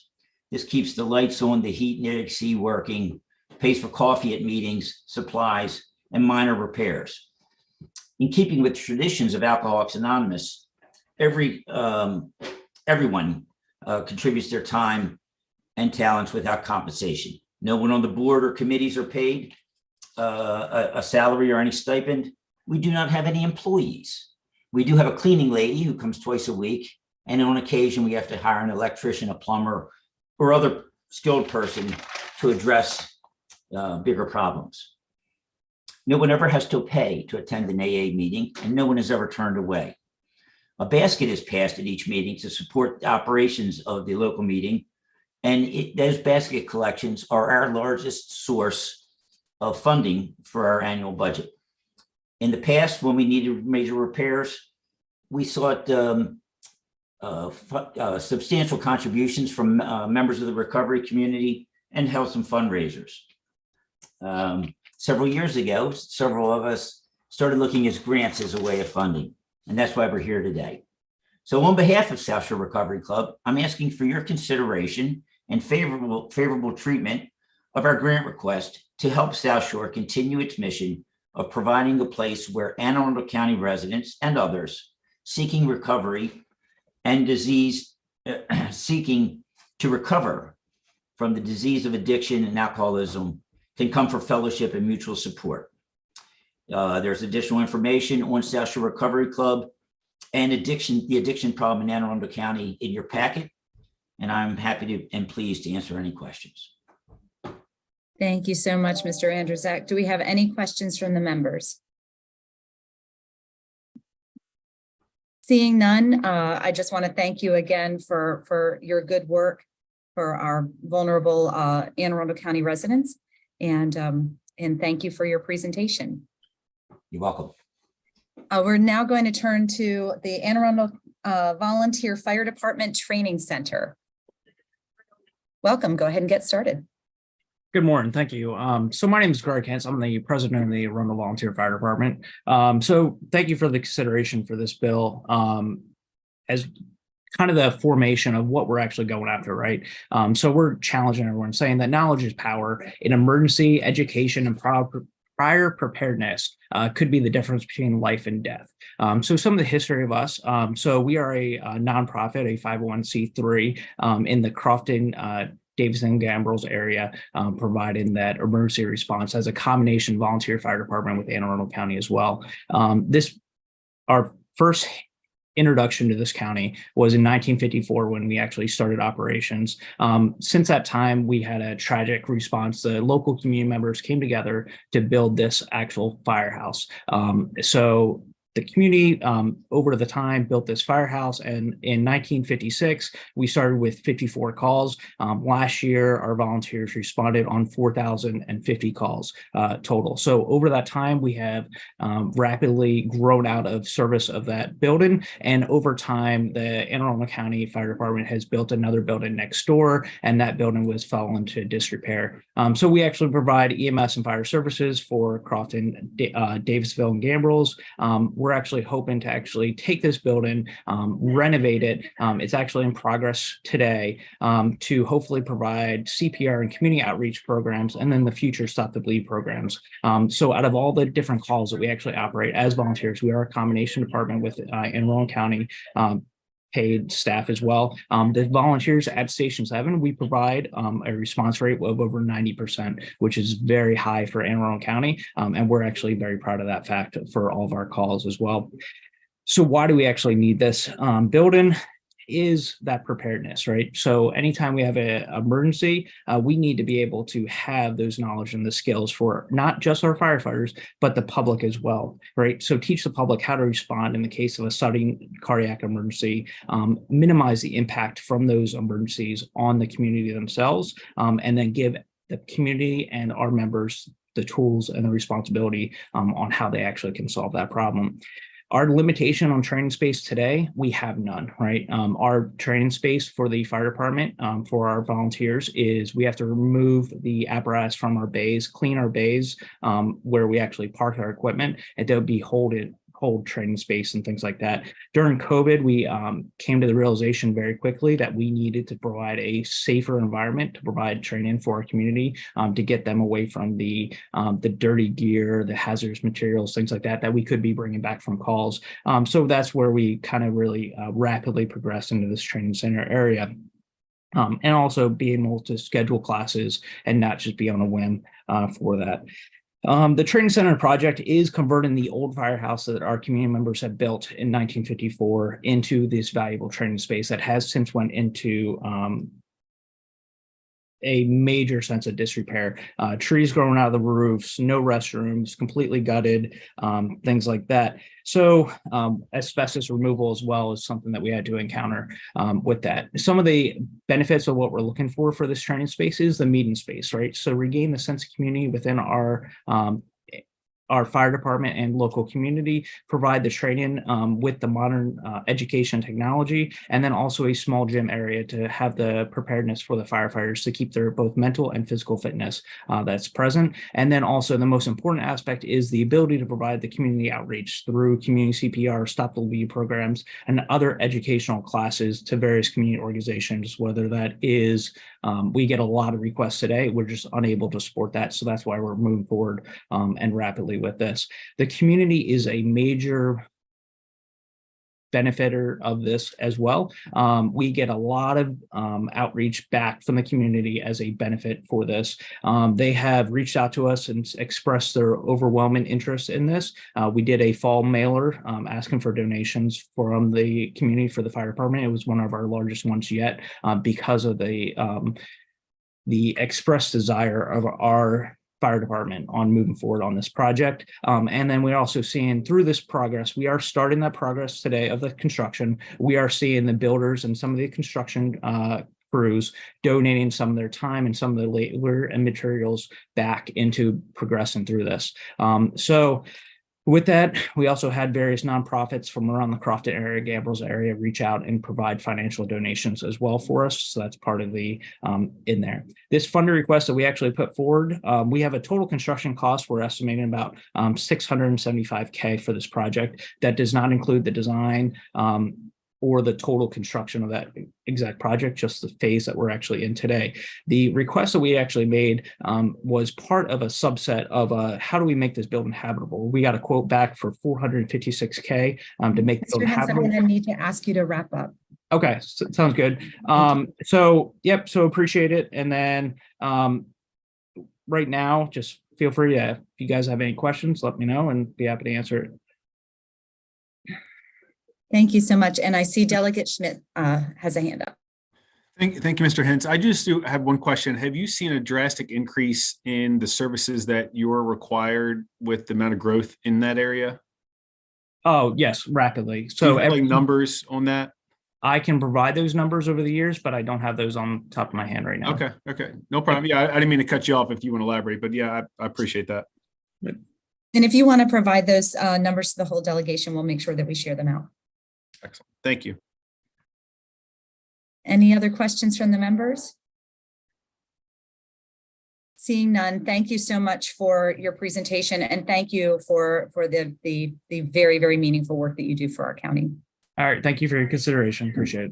This keeps the lights on, the heat and AC working, pays for coffee at meetings, supplies, and minor repairs. In keeping with traditions of Alcoholics Anonymous, everyone contributes their time and talents without compensation. No one on the board or committees are paid a salary or any stipend. We do not have any employees. We do have a cleaning lady who comes twice a week, and on occasion we have to hire an electrician, a plumber, or other skilled person to address bigger problems. No one ever has to pay to attend an AA meeting, and no one is ever turned away. A basket is passed at each meeting to support the operations of the local meeting, and those basket collections are our largest source of funding for our annual budget. In the past, when we needed major repairs, we sought substantial contributions from members of the recovery community and held some fundraisers. Several years ago, several of us started looking at grants as a way of funding, and that's why we're here today. So on behalf of South Shore Recovery Club, I'm asking for your consideration and favorable treatment of our grant request to help South Shore continue its mission of providing a place where Anne Arundel County residents and others seeking recovery and seeking to recover from the disease of addiction and alcoholism can come for fellowship and mutual support. There's additional information on South Shore Recovery Club and the addiction problem in Anne Arundel County in your packet, and I'm happy to and pleased to answer any questions. Thank you so much, Mr. Andrzejczak. Do we have any questions from the members? Seeing none, I just want to thank you again for your good work for our vulnerable Anne Arundel County residents, and thank you for your presentation. You're welcome. We're now going to turn to the Anne Arundel Volunteer Fire Department Training Center. Welcome. Go ahead and get started. Good morning. Thank you. So my name is Greg Hens. I'm the president of the Arundel Volunteer Fire Department. So thank you for the consideration for this bill as kind of the formation of what we're actually going after, right? So we're challenging everyone, saying that knowledge is power in emergency, education, and prior preparedness could be the difference between life and death. So some of the history of us. So we are a nonprofit, a 501c3 in the Crofton, Davidson, Gambrills area, providing that emergency response as a combination volunteer fire department with Anne Arundel County as well. Our first introduction to this county was in 1954 when we actually started operations. Since that time, we had a tragic response. The local community members came together to build this actual firehouse. So the community over the time built this firehouse, and in 1956 we started with 54 calls. Last year our volunteers responded on 4,050 calls total. So over that time we have rapidly grown out of service of that building, and over time the Anne Arundel County Fire Department has built another building next door, and that building was fell into disrepair. So we actually provide EMS and fire services for Crofton, Davisville, and Gambrels. We're actually hoping to actually take this building, renovate it. It's actually in progress today to hopefully provide CPR and community outreach programs, and then the future Stop the Bleed programs. So out of all the different calls that we actually operate as volunteers, we are a combination department with Anne Arundel County paid staff as well. The volunteers at Station 7, we provide a response rate of over 90%, which is very high for Anne Arundel County. And we're actually very proud of that fact for all of our calls as well. So why do we actually need this building? Is that preparedness, right? So anytime we have an emergency, we need to be able to have those knowledge and the skills for not just our firefighters, but the public as well, right? So teach the public how to respond in the case of a sudden cardiac emergency, minimize the impact from those emergencies on the community themselves, and then give the community and our members the tools and the responsibility on how they actually can solve that problem. Our limitation on training space today, we have none, right? Our training space for the fire department, for our volunteers, is we have to remove the apparatus from our bays, clean our bays where we actually park our equipment, and they'll be hold training space and things like that. During COVID, we came to the realization very quickly that we needed to provide a safer environment to provide training for our community, to get them away from the dirty gear, the hazardous materials, things like that, that we could be bringing back from calls. So that's where we kind of really rapidly progressed into this training center area. And also being able to schedule classes and not just be on a whim for that. The training center project is converting the old firehouse that our community members had built in 1954 into this valuable training space that has since went into a major sense of disrepair. Trees growing out of the roofs, no restrooms, completely gutted, things like that. So asbestos removal as well is something that we had to encounter with that. Some of the benefits of what we're looking for this training space is the meeting space, right? So regain the sense of community within our fire department and local community, provide the training with the modern education technology, and then also a small gym area to have the preparedness for the firefighters to keep their both mental and physical fitness that's present. And then also the most important aspect is the ability to provide the community outreach through community CPR, Stop the Bleed programs, and other educational classes to various community organizations, whether that is, we get a lot of requests today, we're just unable to support that. So that's why we're moving forward and rapidly with this. The community is a major benefiter of this as well. We get a lot of outreach back from the community as a benefit for this. They have reached out to us and expressed their overwhelming interest in this. We did a fall mailer asking for donations from the community for the fire department. It was one of our largest ones yet because of the expressed desire of our fire department on moving forward on this project. And then we're also seeing through this progress, we are starting that progress today of the construction. We are seeing the builders and some of the construction crews donating some of their time and some of the labor and materials back into progressing through this. So with that, we also had various nonprofits from around the Crofton area, Gambrels area, reach out and provide financial donations as well for us. So that's part of the in there. This funding request that we actually put forward, we have a total construction cost. We're estimating about $675K for this project. That does not include the design or the total construction of that exact project, just the phase that we're actually in today. The request that we actually made was part of a subset of how do we make this building habitable? We got a quote back for $456K to make the building habitable. I'm going to need to ask you to wrap up. Okay, so, sounds good. So appreciate it. And then right now, just feel free to, if you guys have any questions, let me know and be happy to answer it. Thank you so much. And I see Delegate Schmidt has a hand up. Thank you, Mr. Hintz. I just do have one question. Have you seen a drastic increase in the services that you're required with the amount of growth in that area? Oh, yes, rapidly. Do you So have, like, numbers on that? I can provide those numbers over the years, but I don't have those on top of my hand right now. Okay, no problem. Yeah, I didn't mean to cut you off if you want to elaborate, but yeah, I appreciate that. And if you want to provide those numbers to the whole delegation, we'll make sure that we share them out. Excellent. Thank you. Any other questions from the members? Seeing none, thank you so much for your presentation, and thank you for the very, very meaningful work that you do for our county. All right, thank you for your consideration. Appreciate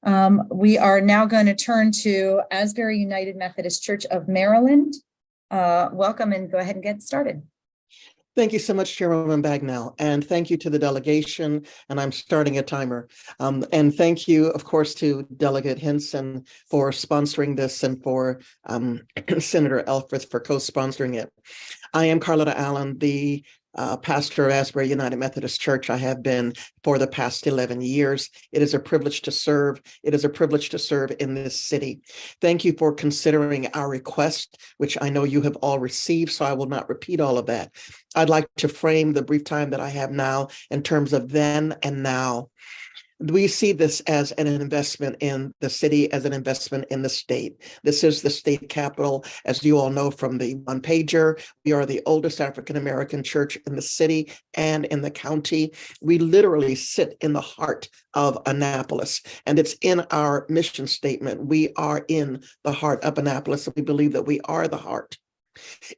it. We are now going to turn to Asbury United Methodist Church of Maryland. Welcome, and go ahead and get started. Thank you so much, Chairwoman Bagnell, and thank you to the delegation, and I'm starting a timer. And thank you, of course, to Delegate Hinson for sponsoring this and for Senator Elfreth for co-sponsoring it. I am Carlotta Allen, the pastor of Asbury United Methodist Church. I have been for the past 11 years. It is a privilege to serve. It is a privilege to serve in this city. Thank you for considering our request, which I know you have all received, so I will not repeat all of that. I'd like to frame the brief time that I have now in terms of then and now. We see this as an investment in the city, as an investment in the state. This is the state capital. As you all know from the one pager, we are the oldest African-American church in the city and in the county. We literally sit in the heart of Annapolis, and it's in our mission statement. We are in the heart of Annapolis, and we believe that we are the heart.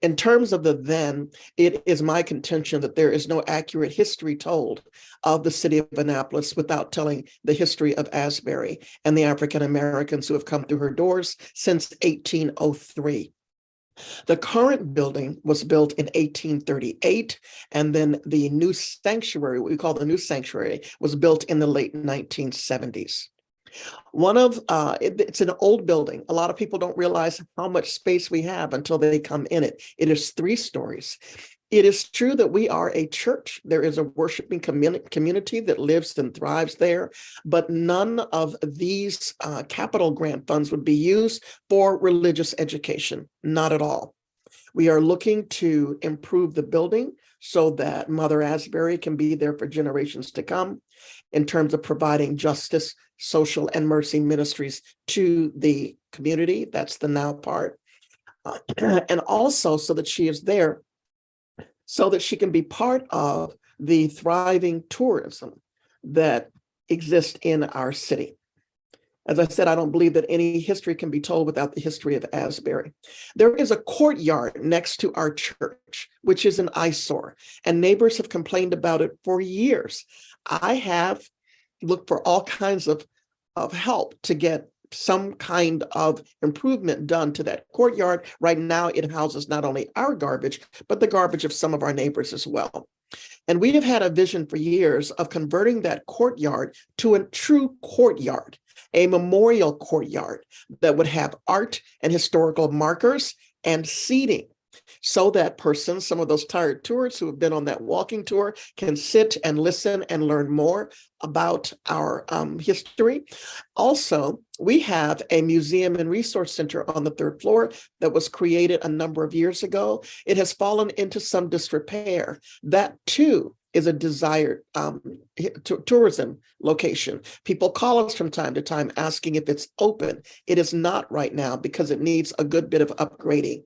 In terms of the then, it is my contention that there is no accurate history told of the city of Annapolis without telling the history of Asbury and the African Americans who have come through her doors since 1803. The current building was built in 1838, and then the new sanctuary, what we call the new sanctuary, was built in the late 1970s. It's an old building. A lot of people don't realize how much space we have until they come in it. It is 3 stories. It is true that we are a church. There is a worshiping community that lives and thrives there, but none of these capital grant funds would be used for religious education, not at all. We are looking to improve the building so that Mother Asbury can be there for generations to come in terms of providing justice, social, and mercy ministries to the community. That's the now part. And also so that she is there so that she can be part of the thriving tourism that exists in our city. As I said, I don't believe that any history can be told without the history of Asbury. There is a courtyard next to our church, which is an eyesore, and neighbors have complained about it for years. I have looked for all kinds of help to get some kind of improvement done to that courtyard. Right now, it houses not only our garbage, but the garbage of some of our neighbors as well. And we have had a vision for years of converting that courtyard to a true courtyard, a memorial courtyard that would have art and historical markers and seating, so that persons, some of those tired tourists who have been on that walking tour, can sit and listen and learn more about our history. Also, we have a museum and resource center on the 3rd floor that was created a number of years ago. It has fallen into some disrepair. That too is a desired tourism location. People call us from time to time asking if it's open. It is not right now because it needs a good bit of upgrading.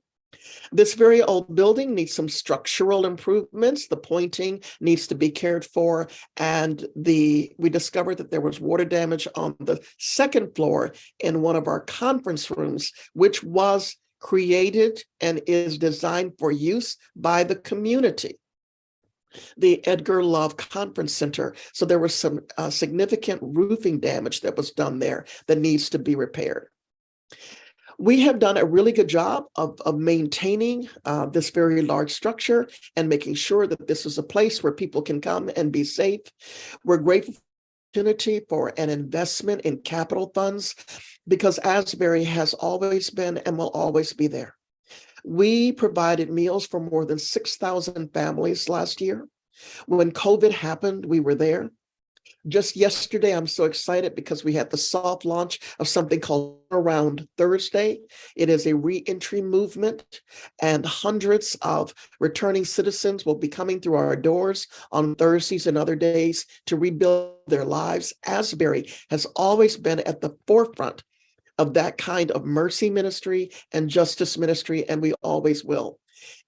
This very old building needs some structural improvements. The pointing needs to be cared for. And we discovered that there was water damage on the 2nd floor in one of our conference rooms, which was created and is designed for use by the community, the Edgar Love Conference Center. So there was some significant roofing damage that was done there that needs to be repaired. We have done a really good job of maintaining this very large structure and making sure that this is a place where people can come and be safe. We're grateful for the opportunity for an investment in capital funds because Asbury has always been and will always be there. We provided meals for more than 6,000 families last year. When COVID happened, we were there. Just yesterday, I'm so excited because we had the soft launch of something called Around Thursday. It is a re-entry movement, and hundreds of returning citizens will be coming through our doors on Thursdays and other days to rebuild their lives. Asbury has always been at the forefront of that kind of mercy ministry and justice ministry, and we always will.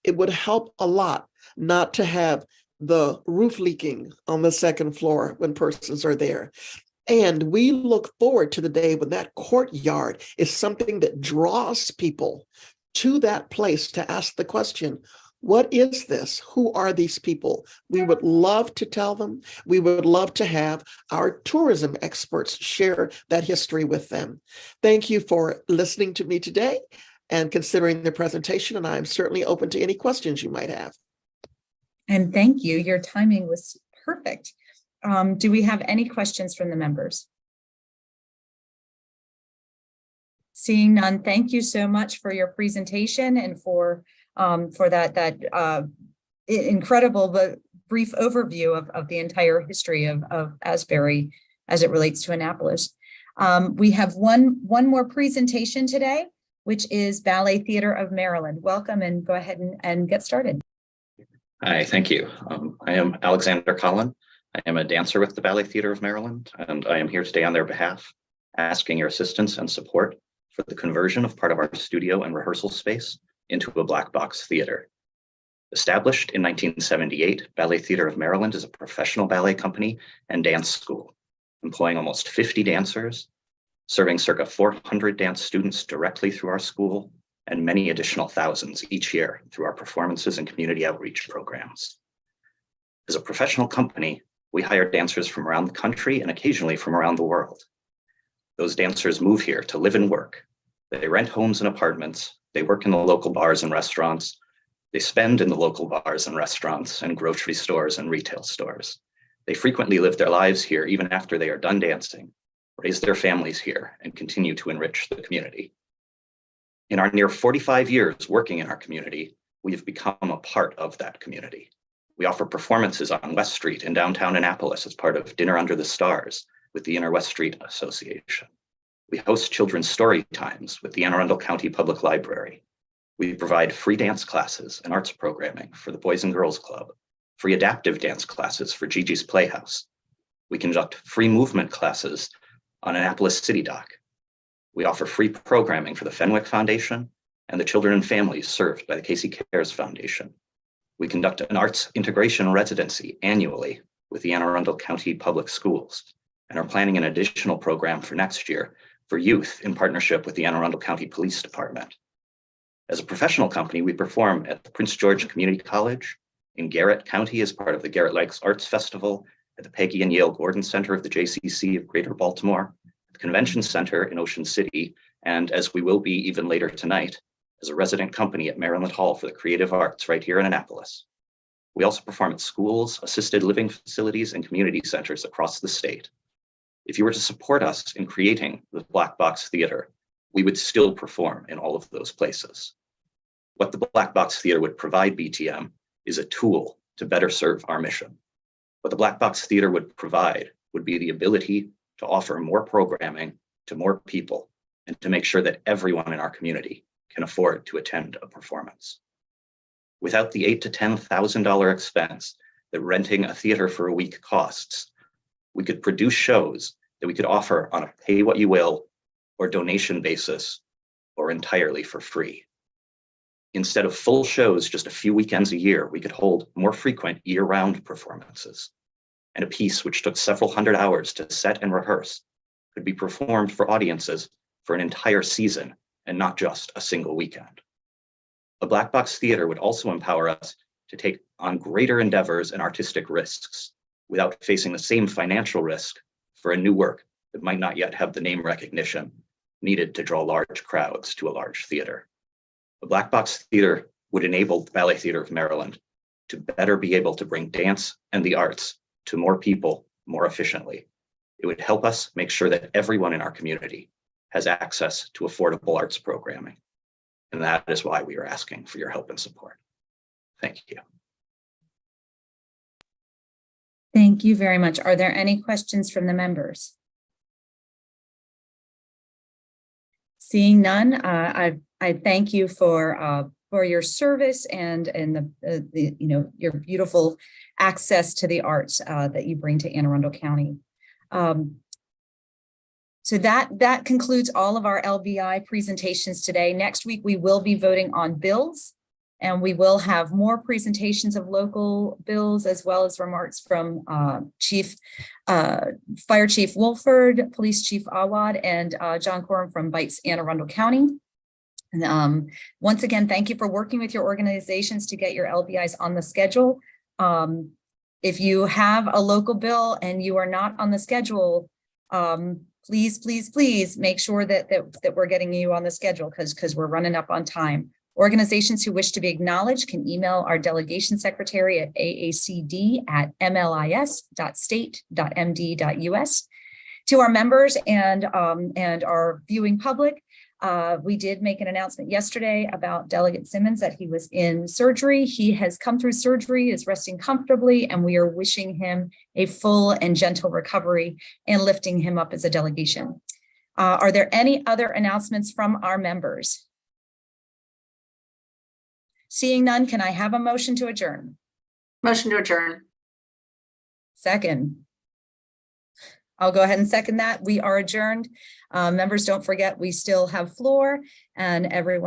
It would help a lot not to have the roof leaking on the second floor when persons are there. And we look forward to the day when that courtyard is something that draws people to that place to ask the question, what is this? Who are these people? We would love to tell them. We would love to have our tourism experts share that history with them. Thank you for listening to me today and considering the presentation, and I'm certainly open to any questions you might have. And thank you. Your timing was perfect. Do we have any questions from the members? Seeing none, thank you so much for your presentation and for that incredible but brief overview of the entire history of Asbury as it relates to Annapolis. We have one more presentation today, which is Ballet Theater of Maryland. Welcome, and go ahead and get started. Hi, thank you. I am Alexander Collin. I am a dancer with the Ballet Theater of Maryland, and I am here today on their behalf, asking your assistance and support for the conversion of part of our studio and rehearsal space into a black box theater. Established in 1978, Ballet Theater of Maryland is a professional ballet company and dance school, employing almost 50 dancers, serving circa 400 dance students directly through our school, and many additional thousands each year through our performances and community outreach programs. As a professional company, we hire dancers from around the country and occasionally from around the world. Those dancers move here to live and work. They rent homes and apartments. They work in the local bars and restaurants. They spend in the local bars and restaurants and grocery stores and retail stores. They frequently live their lives here even after they are done dancing, raise their families here, and continue to enrich the community. In our near 45 years working in our community, we have become a part of that community. We offer performances on West Street in downtown Annapolis as part of Dinner Under the Stars with the Inner West Street Association. We host children's story times with the Arundel County Public Library. We provide free dance classes and arts programming for the Boys and Girls Club, free adaptive dance classes for Gigi's Playhouse. We conduct free movement classes on Annapolis City Dock. We offer free programming for the Fenwick Foundation and the children and families served by the Casey Cares Foundation. We conduct an arts integration residency annually with the Anne Arundel County Public Schools and are planning an additional program for next year for youth in partnership with the Anne Arundel County Police Department. As a professional company, we perform at the Prince George Community College, in Garrett County as part of the Garrett Lakes Arts Festival, at the Peggy and Yale Gordon Center of the JCC of Greater Baltimore, the Convention Center in Ocean City, and as we will be even later tonight, as a resident company at Maryland Hall for the Creative Arts right here in Annapolis. We also perform at schools, assisted living facilities, and community centers across the state. If you were to support us in creating the Black Box Theater, we would still perform in all of those places. What the Black Box Theater would provide BTM is a tool to better serve our mission. What the Black Box Theater would provide would be the ability to offer more programming to more people and to make sure that everyone in our community can afford to attend a performance. Without the $8,000 to $10,000 expense that renting a theater for a week costs, we could produce shows that we could offer on a pay what you will or donation basis or entirely for free. Instead of full shows just a few weekends a year, we could hold more frequent year-round performances. And a piece which took several hundred hours to set and rehearse could be performed for audiences for an entire season and not just a single weekend. A Black Box Theater would also empower us to take on greater endeavors and artistic risks without facing the same financial risk for a new work that might not yet have the name recognition needed to draw large crowds to a large theater. The Black Box Theater would enable the Ballet Theater of Maryland to better be able to bring dance and the arts to more people more efficiently. It would help us make sure that everyone in our community has access to affordable arts programming. And that is why we are asking for your help and support. Thank you. Thank you very much. Are there any questions from the members? Seeing none, I thank you for your service and the your beautiful access to the arts that you bring to Anne Arundel County. So that concludes all of our LBI presentations today. Next week, we will be voting on bills, and we will have more presentations of local bills, as well as remarks from Fire Chief Wolford, Police Chief Awad, and John Coram from Bites Anne Arundel County. And once again, thank you for working with your organizations to get your LBIs on the schedule. If you have a local bill and you are not on the schedule, please make sure that we're getting you on the schedule, because we're running up on time. Organizations who wish to be acknowledged can email our delegation secretary at aacd@mlis.state.md.us. To our members and our viewing public, we did make an announcement yesterday about Delegate Simmons that he was in surgery. He has come through surgery, is resting comfortably, and we are wishing him a full and gentle recovery and lifting him up as a delegation. Are there any other announcements from our members? Seeing none, can I have a motion to adjourn? Motion to adjourn. Second. I'll go ahead and second that. We are adjourned. Members, don't forget, we still have floor, and everyone